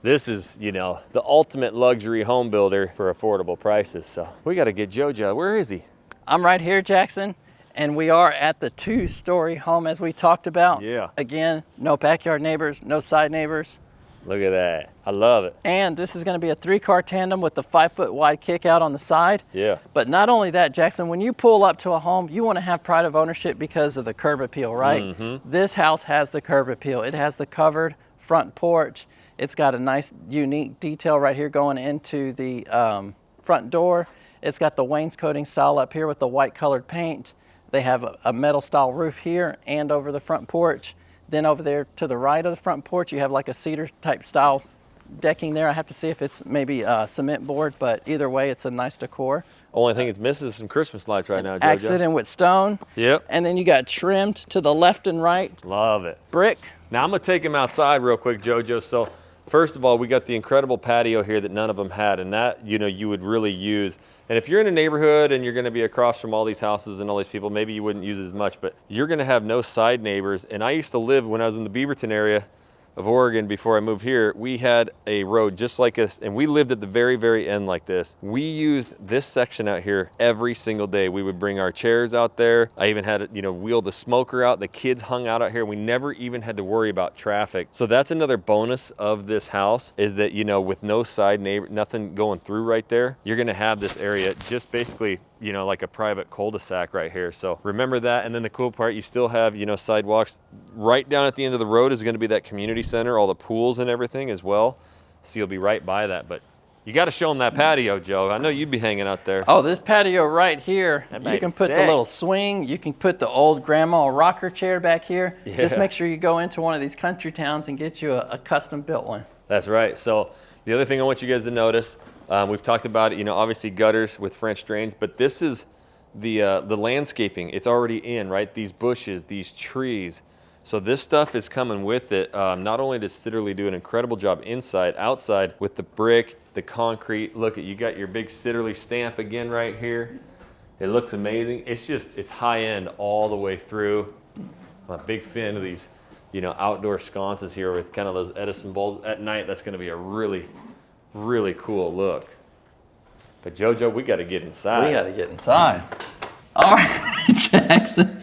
this is, you know, the ultimate luxury home builder for affordable prices. So we gotta get JoJo. Where is he? I'm right here, Jackson. And we are at the 2-story home as we talked about. Yeah. Again, no backyard neighbors, no side neighbors. Look at that. I love it. And this is gonna be a 3-car tandem with the 5-foot wide kick out on the side. Yeah. But not only that, Jackson, when you pull up to a home, you wanna have pride of ownership because of the curb appeal, right? Mm-hmm. This house has the curb appeal. It has the covered front porch. It's got a nice, unique detail right here going into the front door. It's got the wainscoting style up here with the white colored paint. They have a metal style roof here and over the front porch. Then over there to the right of the front porch, you have like a cedar type style decking there. I have to see if it's maybe cement board, but either way, it's a nice decor. Only thing it's missing is some Christmas lights right now, JoJo. Accent with stone. Yep. And then you got trimmed to the left and right. Love it. Brick. Now I'm gonna take him outside real quick, JoJo. So first of all, we got the incredible patio here that none of them had, and that, you know, you would really use. And if you're in a neighborhood and you're gonna be across from all these houses and all these people, maybe you wouldn't use as much, but you're gonna have no side neighbors. And I used to live, when I was in the Beaverton area, of Oregon, before I moved here, we had a road just like this, and we lived at the very, very end like this. We used this section out here every single day. We would bring our chairs out there. I even had, wheel the smoker out. The kids hung out here. We never even had to worry about traffic. So that's another bonus of this house, is that, with no side neighbor, nothing going through right there, you're gonna have this area just basically, like a private cul-de-sac right here. So remember that. And then the cool part, you still have, sidewalks. Right down at the end of the road is gonna be that community center, all the pools and everything as well. So you'll be right by that. But you got to show them that patio, Joe. I know you'd be hanging out there. Oh, this patio right here, you can put the little swing, you can put the old grandma rocker chair back here. Yeah. Just make sure you go into one of these country towns and get you a custom built one. That's right. So the other thing I want you guys to notice, we've talked about it, obviously gutters with French drains, but this is the landscaping. It's already in, right? These bushes, these trees. So this stuff is coming with it. Not only does Sitterly do an incredible job inside, outside with the brick, the concrete. Look, you got your big Sitterly stamp again right here. It looks amazing. It's high end all the way through. I'm a big fan of these, outdoor sconces here with kind of those Edison bulbs. At night, that's gonna be a really, really cool look. But JoJo, we gotta get inside. We gotta get inside. All right, Jackson.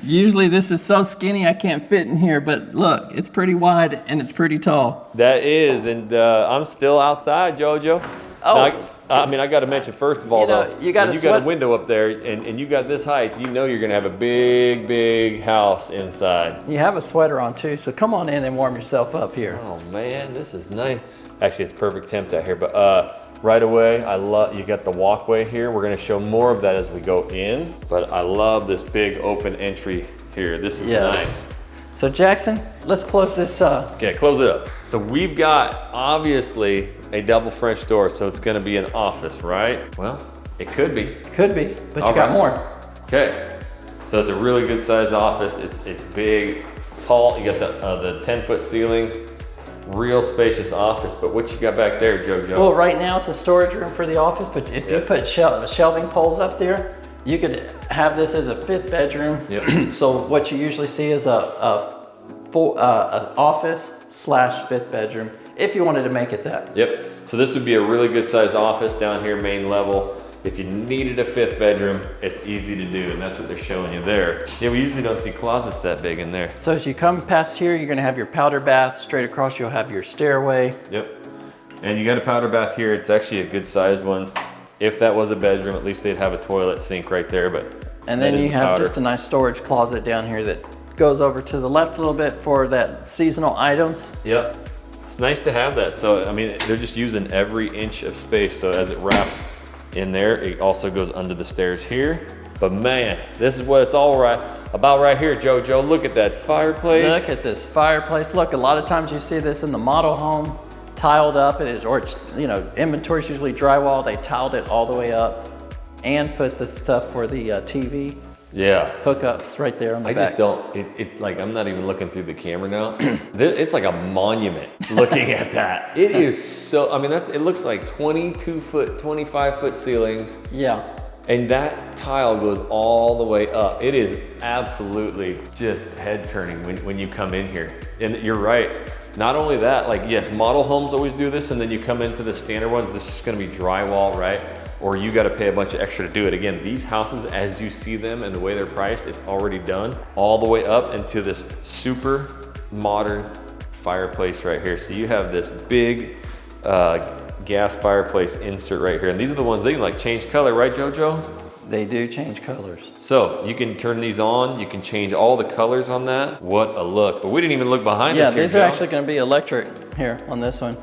Usually this is so skinny I can't fit in here, but look, it's pretty wide and it's pretty tall. That is, and I'm still outside, JoJo. Oh. Now, I got to mention first of all, you got a window up there, and you got this height, you're going to have a big, big house inside. You have a sweater on too, so come on in and warm yourself up here. Oh man, this is nice. Actually, it's perfect temp out here, but right away, you got the walkway here. We're gonna show more of that as we go in, but I love this big open entry here. This is nice. So Jackson, let's close this up. Okay, close it up. So we've got, obviously, a double French door, so it's gonna be an office, right? Well, it could be. Could be, but you got more. Okay, so it's a really good sized office. It's big, tall. You got the 10-foot ceilings. Real spacious office, but what you got back there, JoJo? Well, right now it's a storage room for the office, but if you put shelving poles up there, you could have this as a 5th bedroom. Yep. So what you usually see is a office / 5th bedroom, if you wanted to make it that. Yep. So this would be a really good sized office down here, main level. If you needed a 5th bedroom, it's easy to do, and that's what they're showing you there. Yeah, we usually don't see closets that big in there. So as you come past here, you're gonna have your powder bath. Straight across, you'll have your stairway. Yep. And you got a powder bath here. It's actually a good sized one. If that was a bedroom, at least they'd have a toilet sink right there, but and then you have just a nice storage closet down here that goes over to the left a little bit for that seasonal items. Yep. It's nice to have that. So, I mean, they're just using every inch of space. So as it wraps in there, it also goes under the stairs here. But man, this is what it's all about right here, JoJo. Look at that fireplace. Look at this fireplace. Look, a lot of times you see this in the model home, tiled up, or it's, inventory's usually drywall. They tiled it all the way up and put the stuff for the TV. Yeah. Hookups right there on the back. I just don't, like, I'm not even looking through the camera now. It's like a monument looking at that. It is so, I mean, it looks like 22-foot, 25-foot ceilings. Yeah. And that tile goes all the way up. It is absolutely just head turning when you come in here. And you're right. Not only that, like, yes, model homes always do this, and then you come into the standard ones, this is gonna be drywall, right? Or you got to pay a bunch of extra to do it. Again, these houses, as you see them and the way they're priced, it's already done all the way up into this super modern fireplace right here. So you have this big gas fireplace insert right here. And these are the ones, they can like change color, right, JoJo? They do change colors. So you can turn these on. You can change all the colors on that. What a look. But we didn't even look behind us here, these are actually going to be electric here on this one.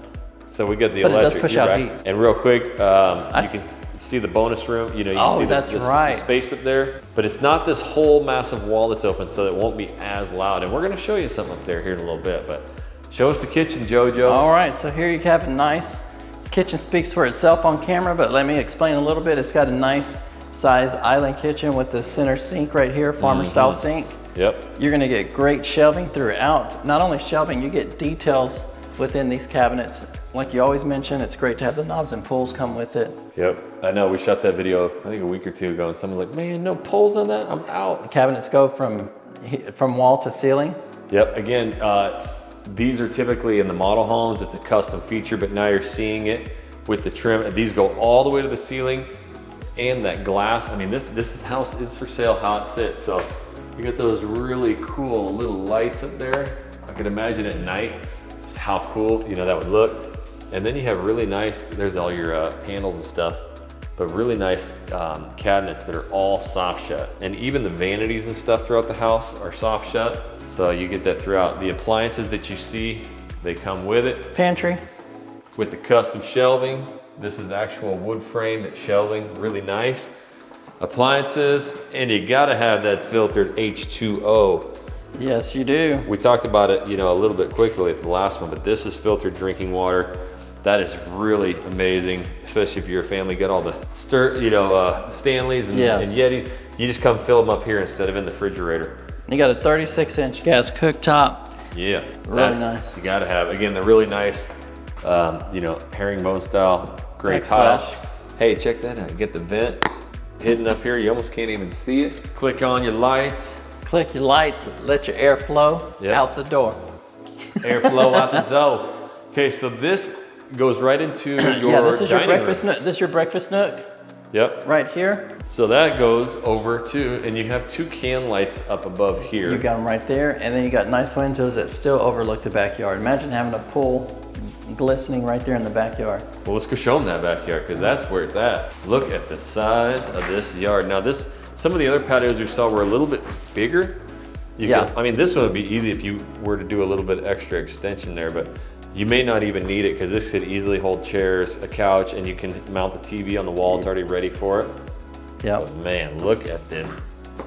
So we got the but electric. It does push out heat. And real quick, you can see the bonus room, you see the space up there, but it's not this whole massive wall that's open, so it won't be as loud. And we're gonna show you something up there here in a little bit, but show us the kitchen, JoJo. All right, so here you have a nice kitchen. Speaks for itself on camera, but let me explain a little bit. It's got a nice size island kitchen with the center sink right here, farmer style sink. Yep. You're gonna get great shelving throughout. Not only shelving, you get details within these cabinets. Like you always mention, it's great to have the knobs and pulls come with it. Yep, I know, we shot that video, I think a week or two ago, and someone's like, man, no pulls on that, I'm out. The cabinets go from wall to ceiling. Yep, again, These are typically in the model homes, it's a custom feature, but now you're seeing it with the trim. And these go all the way to the ceiling, and that glass. I mean, this house is for sale how it sits. So you got those really cool little lights up there. I could imagine at night just how cool, you know, that would look. And then you have really nice, there's all your handles and stuff, but really nice cabinets that are all soft shut. And even the vanities and stuff throughout the house are soft shut. So you get that throughout. The appliances that you see, they come with it. Pantry. With the custom shelving. This is actual wood framed shelving, really nice. Appliances, and you gotta have that filtered H2O. Yes, you do. We talked about it, you know, a little bit quickly at the last one, but this is filtered drinking water. That is really amazing, especially if you're a family, got all the Stanleys and Yetis. You just come fill them up here instead of in the refrigerator. You got a 36-inch gas cooktop. Yeah, really nice. You gotta have, again, the really nice, herringbone style, great tile. Hey, check that out, get the vent hidden up here. You almost can't even see it. Click on your lights. Click your lights, let your air flow out the door. Airflow out the door. Okay, so this goes right into your this is your breakfast room. nook. This is your breakfast nook. Yep. Right here. So that goes over to, and you have 2 can lights up above here. You got them right there, and then you got nice windows that still overlook the backyard. Imagine having a pool glistening right there in the backyard. Well, let's go show them that backyard, because that's where it's at. Look at the size of this yard. Now some of the other patios we saw were a little bit bigger. I mean, this one would be easy if you were to do a little bit extra extension there, but you may not even need it, because this could easily hold chairs, a couch, and you can mount the TV on the wall. It's already ready for it. Yeah. But man, look at this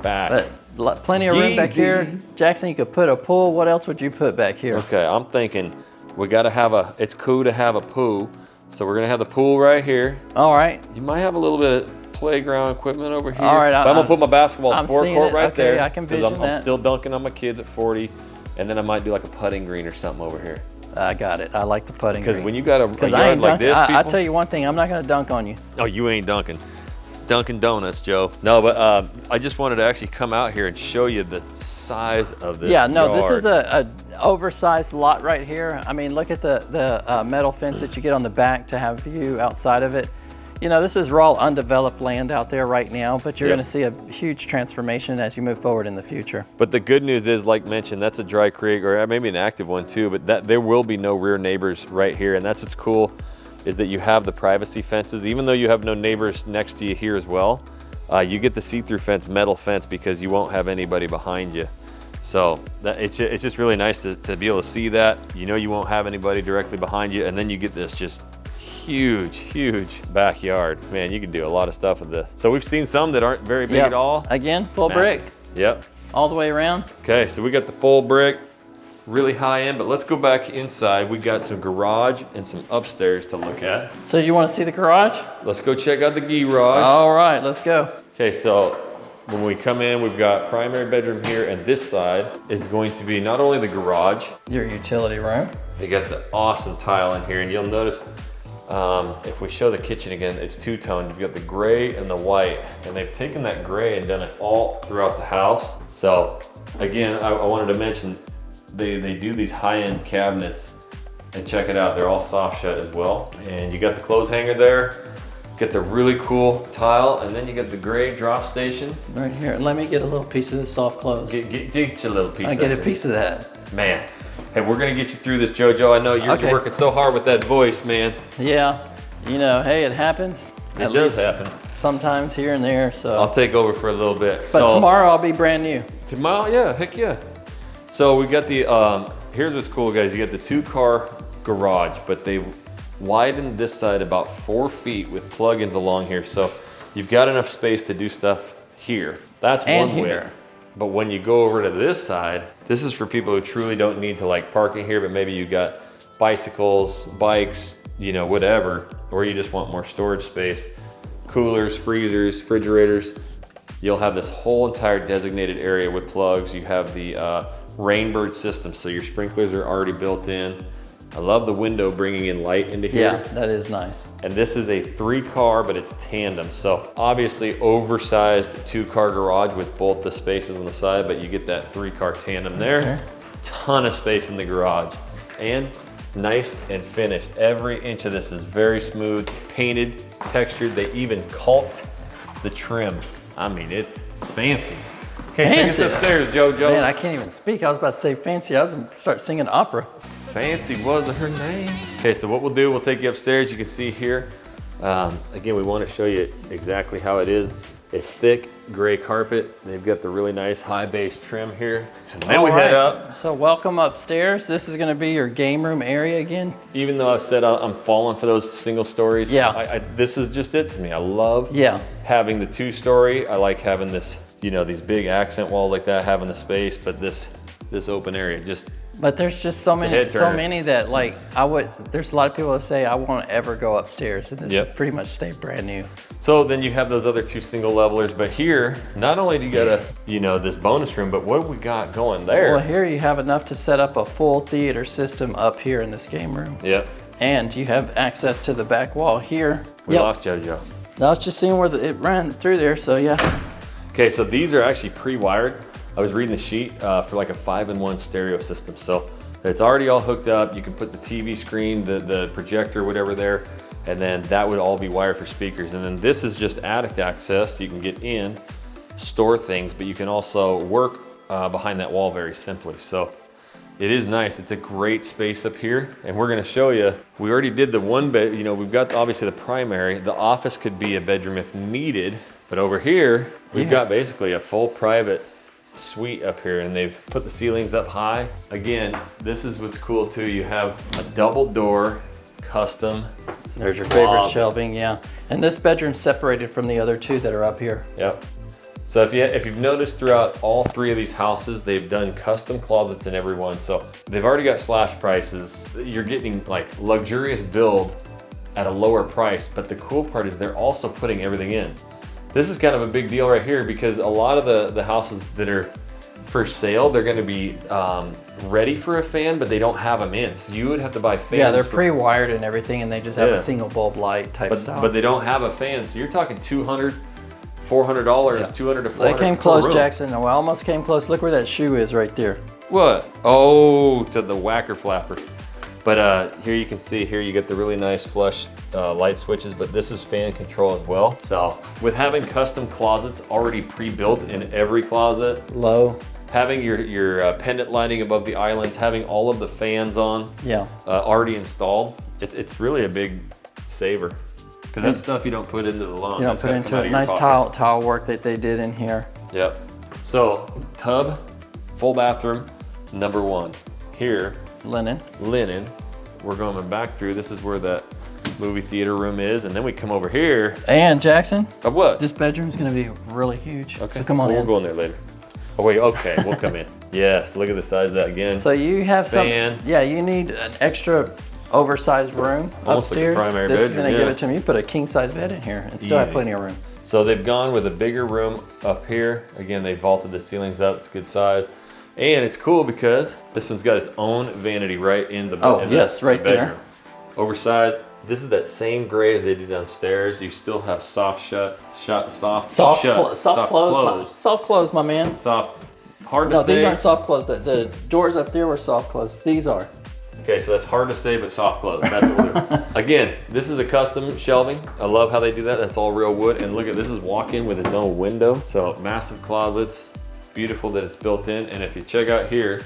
back. But plenty of room back here. Jackson, you could put a pool. What else would you put back here? Okay, I'm thinking we gotta have it's cool to have a pool. So we're gonna have the pool right here. All right. You might have a little bit of playground equipment over here. All right. But I'm gonna put my basketball sport court right there. I can vision I'm still dunking on my kids at 40. And then I might do like a putting green or something over here. I got it. I like the putting green. Because when you got a yard like this, people... I'll tell you one thing. I'm not going to dunk on you. Oh, you ain't dunking. Dunkin' Donuts, Joe. No, but I just wanted to actually come out here and show you the size of this yard. This is a oversized lot right here. I mean, look at the metal fence that you get on the back to have view outside of it. You know, this is raw, undeveloped land out there right now, but you're going to see a huge transformation as you move forward in the future. But the good news is, like mentioned, that's a dry creek, or maybe an active one too, but there will be no rear neighbors right here. And that's what's cool, is that you have the privacy fences. Even though you have no neighbors next to you here as well, you get the see-through fence, metal fence, because you won't have anybody behind you. So it's just really nice to be able to see that. You know you won't have anybody directly behind you, and then you get this just huge backyard. Man, you can do a lot of stuff with this. So we've seen some that aren't very big at all. Again, full brick. Yep. All the way around. Okay, so we got the full brick, really high end, but let's go back inside. We got some garage and some upstairs to look at. So you want to see the garage? Let's go check out the garage. All right, let's go. Okay, so when we come in, we've got primary bedroom here, and this side is going to be not only the garage. Your utility room. They got the awesome tile in here, and you'll notice if we show the kitchen again, it's two-toned. You've got the gray and the white, and they've taken that gray and done it all throughout the house. So again, I wanted to mention they do these high-end cabinets, and check it out, they're all soft shut as well. And you got the clothes hanger there, get the really cool tile, and then you got the gray drop station. Right here, let me get a little piece of this soft clothes. Get you a little piece I'll get a piece of that. Man. Hey, we're gonna get you through this, JoJo. I know you're working so hard with that voice, man. Yeah, you know, hey, it happens. It does happen. Sometimes here and there, so. I'll take over for a little bit. But tomorrow I'll be brand new. Tomorrow, yeah, heck yeah. So we got the, here's what's cool, guys. You got the 2-car garage, but they widened this side about 4 feet with plugins along here. So you've got enough space to do stuff here. That's one way. But when you go over to this side, this is for people who truly don't need to like parking here, but maybe you got bicycles, bikes, you know, whatever, or you just want more storage space, coolers, freezers, refrigerators. You'll have this whole entire designated area with plugs. You have the Rainbird system, so your sprinklers are already built in. I love the window bringing in light into here. Yeah, that is nice. And this is a 3-car, but it's tandem. So obviously oversized 2-car garage with both the spaces on the side, but you get that 3-car tandem there. ton of space in the garage, and nice and finished. Every inch of this is very smooth, painted, textured. They even caulked the trim. I mean, it's fancy. Okay, take us upstairs, JoJo. Man, I can't even speak. I was about to say fancy. I was gonna start singing opera. Fancy was her name. Okay, so what we'll do, we'll take you upstairs. You can see here. Again, we want to show you exactly how it is. It's thick gray carpet. They've got the really nice high base trim here. And then we head up. So welcome upstairs. This is gonna be your game room area again. Even though I said I'm falling for those single stories, yeah, this is just it to me. I love having the 2-story. I like having this, you know, these big accent walls like that, having the space, but this open area just. But there's just so many that like there's a lot of people that say I won't ever go upstairs, and this pretty much stay brand new. So then you have those other 2 single levelers, but here, not only do you got this bonus room, but what have we got going there? Well, here you have enough to set up a full theater system up here in this game room. Yep. And you have access to the back wall here. We lost JoJo. I was just seeing where it ran through there, so yeah. Okay, so these are actually pre-wired. I was reading the sheet for like a 5-in-1 stereo system. So it's already all hooked up. You can put the TV screen, the projector, whatever there, and then that would all be wired for speakers. And then this is just attic access. You can get in, store things, but you can also work behind that wall very simply. So it is nice. It's a great space up here. And we're gonna show you, we already did the 1 bed, we've got obviously the primary. The office could be a bedroom if needed, but over here, we've got basically a full private suite up here, and they've put the ceilings up high. Again, this is what's cool too. You have a double door, custom. There's your favorite shelving, yeah. And this bedroom's separated from the other 2 that are up here. Yep. So if you've noticed throughout all 3 of these houses, they've done custom closets in every one. So they've already got slash prices. You're getting like luxurious build at a lower price, but the cool part is they're also putting everything in. This is kind of a big deal right here because a lot of the houses that are for sale, they're gonna be ready for a fan, but they don't have them in. So you would have to buy fans. Yeah, they're pre-wired and everything, and they just have a single bulb light type style. But they don't have a fan, so you're talking $200, $400, $200 to $400. They came close, Jackson. No, I almost came close. Look where that shoe is right there. What? Oh, to the whacker flapper. But here you can see, here you get the really nice flush light switches, but this is fan control as well. So with having custom closets already pre-built in every closet, having your pendant lighting above the islands, having all of the fans on, already installed, it's really a big saver. Because that's stuff you don't put into the lawn. You don't put into it. Nice tile work that they did in here. Yep. So tub, full bathroom, number 1. Here, linen. We're going back through. This is where that movie theater room is, and then we come over here. And Jackson, what? This bedroom's gonna be really huge. Okay, so come on in. We'll go in there later. Oh wait, okay, we'll come in. Yes, look at the size of that again. So you have you need an extra oversized room almost upstairs. Like a primary this bedroom, is gonna give it to me. You put a king size bed in here and still have plenty of room. So they've gone with a bigger room up here. Again, they vaulted the ceilings up. It's a good size. And it's cool because this one's got its own vanity right in the right there. Oversized. This is that same gray as they did downstairs. You still have soft soft close, my man. Soft, hard to say. No, these aren't soft close. The doors up there were soft close. These are. Okay, so that's hard to say, but soft close. That's what we'll do. Again, this is a custom shelving. I love how they do that. That's all real wood. And look at this is walk-in with its own window. So massive closets. Beautiful that it's built in. And if you check out here,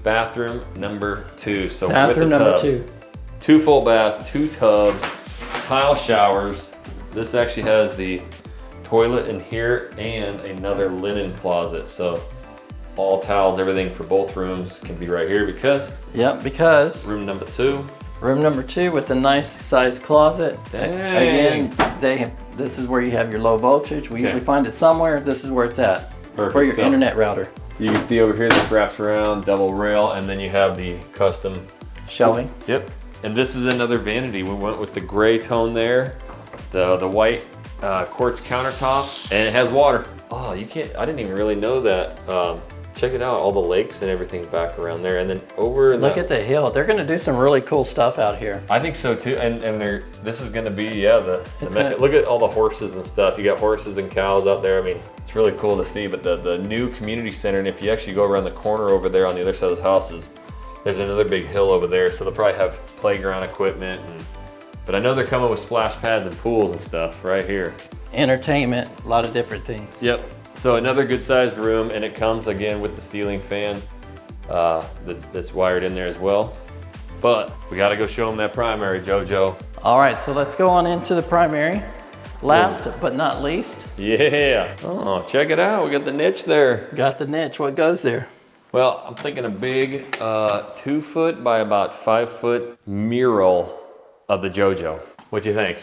bathroom number 2. So bathroom with the number tub, 2. 2 full baths, 2 tubs, tile showers. This actually has the toilet in here and another linen closet. So all towels, everything for both rooms can be right here because room number 2. Room number 2 with the nice size closet. Dang. Again, this is where you have your low voltage. We usually find it somewhere. This is where it's at. Perfect. For your internet router. You can see over here this wraps around, double rail, and then you have the custom shelving. Yep. And this is another vanity. We went with the gray tone there, the white quartz countertop, and it has water. Oh, you can't, I didn't even really know that. check it out, all the lakes and everything back around there. And then over Look at the hill. They're gonna do some really cool stuff out here. I think so too. And this is gonna be, yeah, the Mecca. Look at all the horses and stuff. You got horses and cows out there. I mean, it's really cool to see. But the new community center, and if you actually go around the corner over there on the other side of the houses, there's another big hill over there. So they'll probably have playground equipment. But I know they're coming with splash pads and pools and stuff right here. Entertainment, a lot of different things. Yep. So another good sized room, and it comes again with the ceiling fan that's wired in there as well. But we got to go show them that primary, JoJo. All right, so let's go on into the primary. Last but not least. Yeah. Oh, check it out. We got the niche there. Got the niche. What goes there? Well, I'm thinking a big 2 foot by about 5 foot mural of the JoJo. What do you think?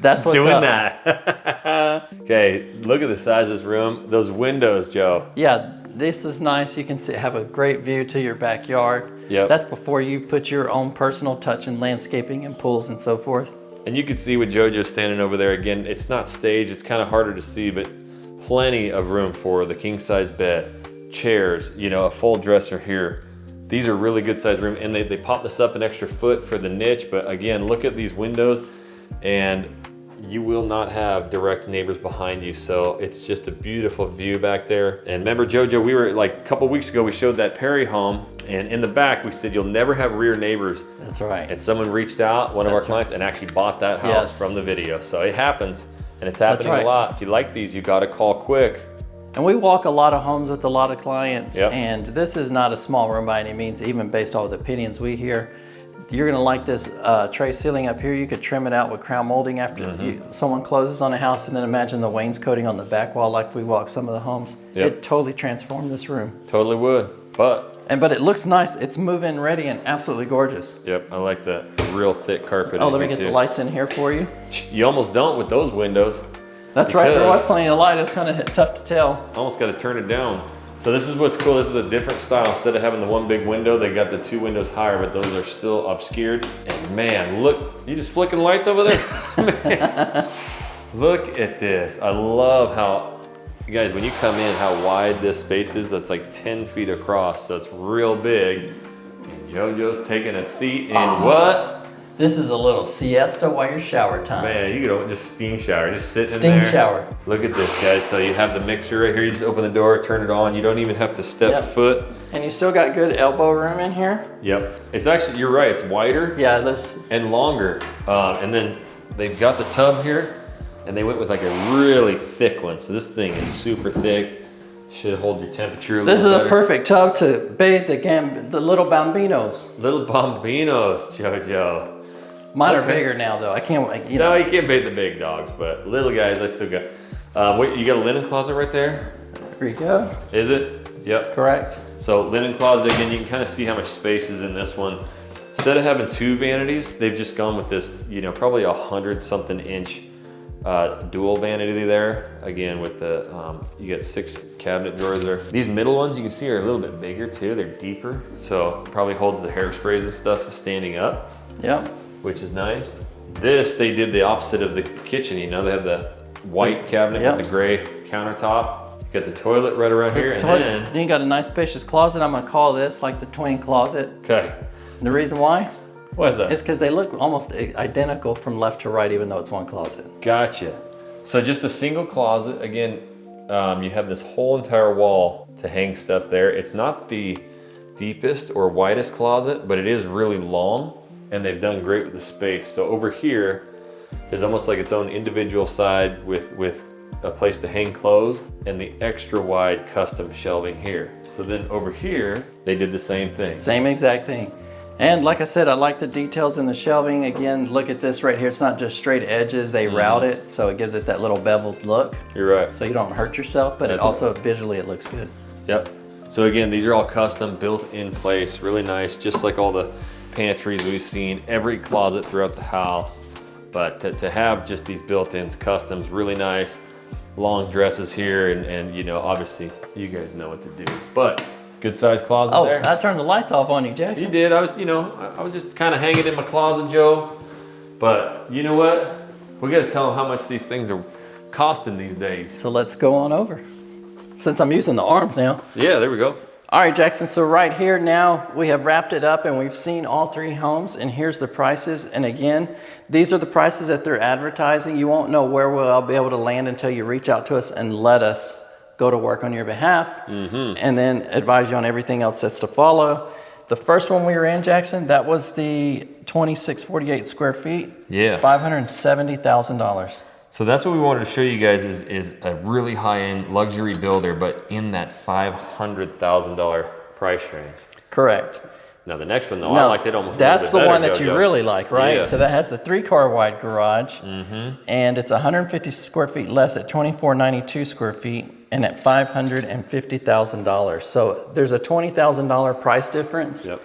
That's what's doing up. that. Okay, look at the size of this room. Those windows, Joe. Yeah, this is nice. You can see, have a great view to your backyard. Yep. That's before you put your own personal touch in landscaping and pools and so forth. And you can see with JoJo standing over there again, it's not staged, it's kind of harder to see, but plenty of room for the king size bed, chairs, you know, a full dresser here. These are really good sized room, and they pop this up an extra foot for the niche, but again, look at these windows, and you will not have direct neighbors behind you, so it's just a beautiful view back there. And remember, JoJo, we were like a couple weeks ago, we showed that Perry home, and in the back we said you'll never have rear neighbors. That's right. And someone reached out, one of our clients, and actually bought that house from the video. So it happens, and it's happening a lot. If you like these, you got to call quick. And we walk a lot of homes with a lot of clients, Yep. and this is not a small room by any means, even based on the opinions we hear. You're gonna like this tray ceiling up here. You could trim it out with crown molding after someone closes on a house, and then imagine the wainscoting on the back wall like we walk some of the homes. Yep. It totally transformed this room. Totally would, but it looks nice. It's move-in ready and absolutely gorgeous. yep, I like that real thick carpet. Oh, let me get the lights in here for you. You almost don't with those windows. That's right, there was plenty of light. It's kind of tough to tell. Almost got to turn it down. So this is what's cool. This is a different style. Instead of having the one big window, they got the 2 windows higher, but those are still obscured. And man, look, you just flicking lights over there? Man, look at this. I love how, you guys, when you come in, how wide this space is. That's like 10 feet across, so it's real big. And JoJo's taking a seat in what? This is a little siesta while you're shower time. Man, you could just steam shower, just sitting in Steam there. shower. Look at this, guys. So you have the mixer right here. You just open the door, turn it on. You don't even have to step foot. And you still got good elbow room in here? Yep. It's actually, you're right, it's wider Yeah, this. and longer. And then they've got the tub here, and they went with like a really thick one. So this thing is super thick. Should hold your temperature a little This is better. a perfect tub to bathe the little bambinos. Little bambinos, JoJo. Mine are bigger now though. I can't, No, you can't bathe the big dogs, but little guys, I still got. Wait, you got a linen closet right there? There you go. Is it? Yep. Correct. So linen closet, again, you can kind of see how much space is in this one. Instead of having 2 vanities, they've just gone with this, you know, probably 100-something inch dual vanity there. Again, with the, you get 6 cabinet drawers there. These middle ones you can see are a little bit bigger too. They're deeper. So probably holds the hairsprays and stuff standing up. Yep. Which is nice. This, they did the opposite of the kitchen. You know, they have the white cabinet with the gray countertop. You got the toilet right around here, and then you got a nice spacious closet. I'm gonna call this like the twin closet. Okay. And the reason why? What is that? It's because they look almost identical from left to right, even though it's one closet. Gotcha. So just a single closet. Again, you have this whole entire wall to hang stuff there. It's not the deepest or widest closet, but it is really long. And they've done great with the space. So over here is almost like its own individual side with a place to hang clothes and the extra wide custom shelving here. So then over here, they did the same thing. Same exact thing. And like I said, I like the details in the shelving. Again, look at this right here. It's not just straight edges. They route it, so it gives it that little beveled look. You're right. So you don't hurt yourself, but it also visually it looks good. Yep. So again, these are all custom, built in place, really nice, just like all the pantries we've seen, every closet throughout the house. But to have just these built-ins, customs, really nice. Long dresses here, and you know, obviously you guys know what to do. But good sized closet there. Oh, I turned the lights off on you, Jackson. You did. I was just kind of hanging in my closet, Joe. But you know what? We got to tell them how much these things are costing these days. So let's go on over. Since I'm using the arms now. Yeah, there we go. All right, Jackson, so right here now we have wrapped it up and we've seen all three homes, and here's the prices. And again, these are the prices that they're advertising. You won't know where we'll be able to land until you reach out to us and let us go to work on your behalf, and then advise you on everything else that's to follow. The first one we were in, Jackson, that was the 2648 square feet. Yeah. $570,000. So that's what we wanted to show you guys is a really high-end luxury builder, but in that $500,000 price range. Correct. Now the next one though, I liked it almost a little bit That's the better, one that you JoJo. really like, right? Yeah. So that has the 3-car wide garage, and it's 150 square feet less at 2492 square feet and at $550,000. So there's a $20,000 price difference. Yep.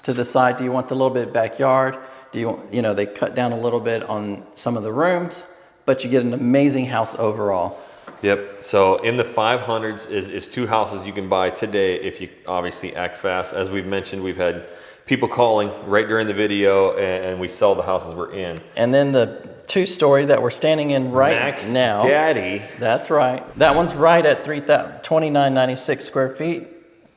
To decide, do you want the little bit backyard? Do you know, they cut down a little bit on some of the rooms, but you get an amazing house overall. Yep. So in the 500s is 2 houses you can buy today if you obviously act fast. As we've mentioned, we've had people calling right during the video, and we sell the houses we're in. And then the 2-story that we're standing in right now. Daddy. That's right. That one's right at 2996 square feet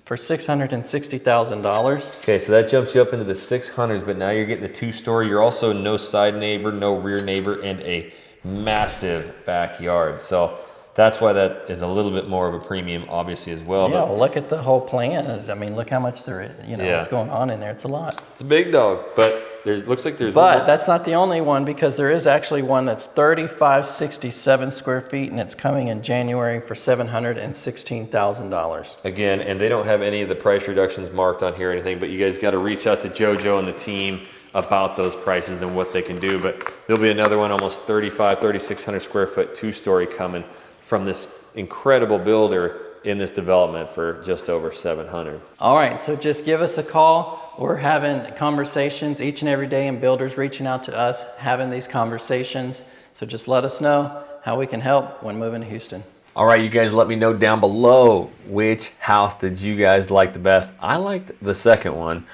for $660,000. Okay, so that jumps you up into the 600s, but now you're getting the 2-story. You're also no side neighbor, no rear neighbor, and a massive backyard. So that's why that is a little bit more of a premium, obviously, as well. Yeah, but well, look at the whole plan. I mean, look how much there is, Yeah. what's going on in there. It's a lot. it's a big dog, but looks like there's one But more. that's not the only one, because there is actually one that's 3567 square feet, and it's coming in January for $716,000. Again, and they don't have any of the price reductions marked on here or anything, but you guys got to reach out to JoJo and the team about those prices and what they can do. But there'll be another one, almost 3,600 square foot 2-story coming from this incredible builder in this development for just over 700. All right, so just give us a call. We're having conversations each and every day, and builders reaching out to us, having these conversations. So just let us know how we can help when moving to Houston. All right, you guys, let me know down below which house did you guys like the best. I liked the second one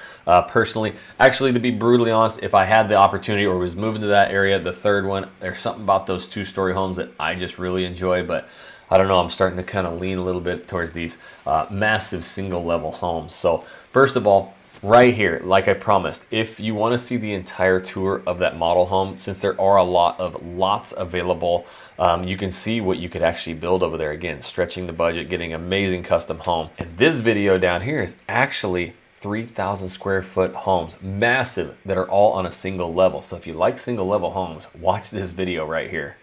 personally. Actually, to be brutally honest, if I had the opportunity or was moving to that area, the third one, there's something about those 2-story homes that I just really enjoy. But I don't know, I'm starting to kind of lean a little bit towards these massive single level homes. So first of all, right here, like I promised, if you want to see the entire tour of that model home, since there are a lot of lots available, you can see what you could actually build over there. Again, stretching the budget, getting amazing custom home. And this video down here is actually 3,000 square foot homes, massive, that are all on a single level. So if you like single level homes, watch this video right here.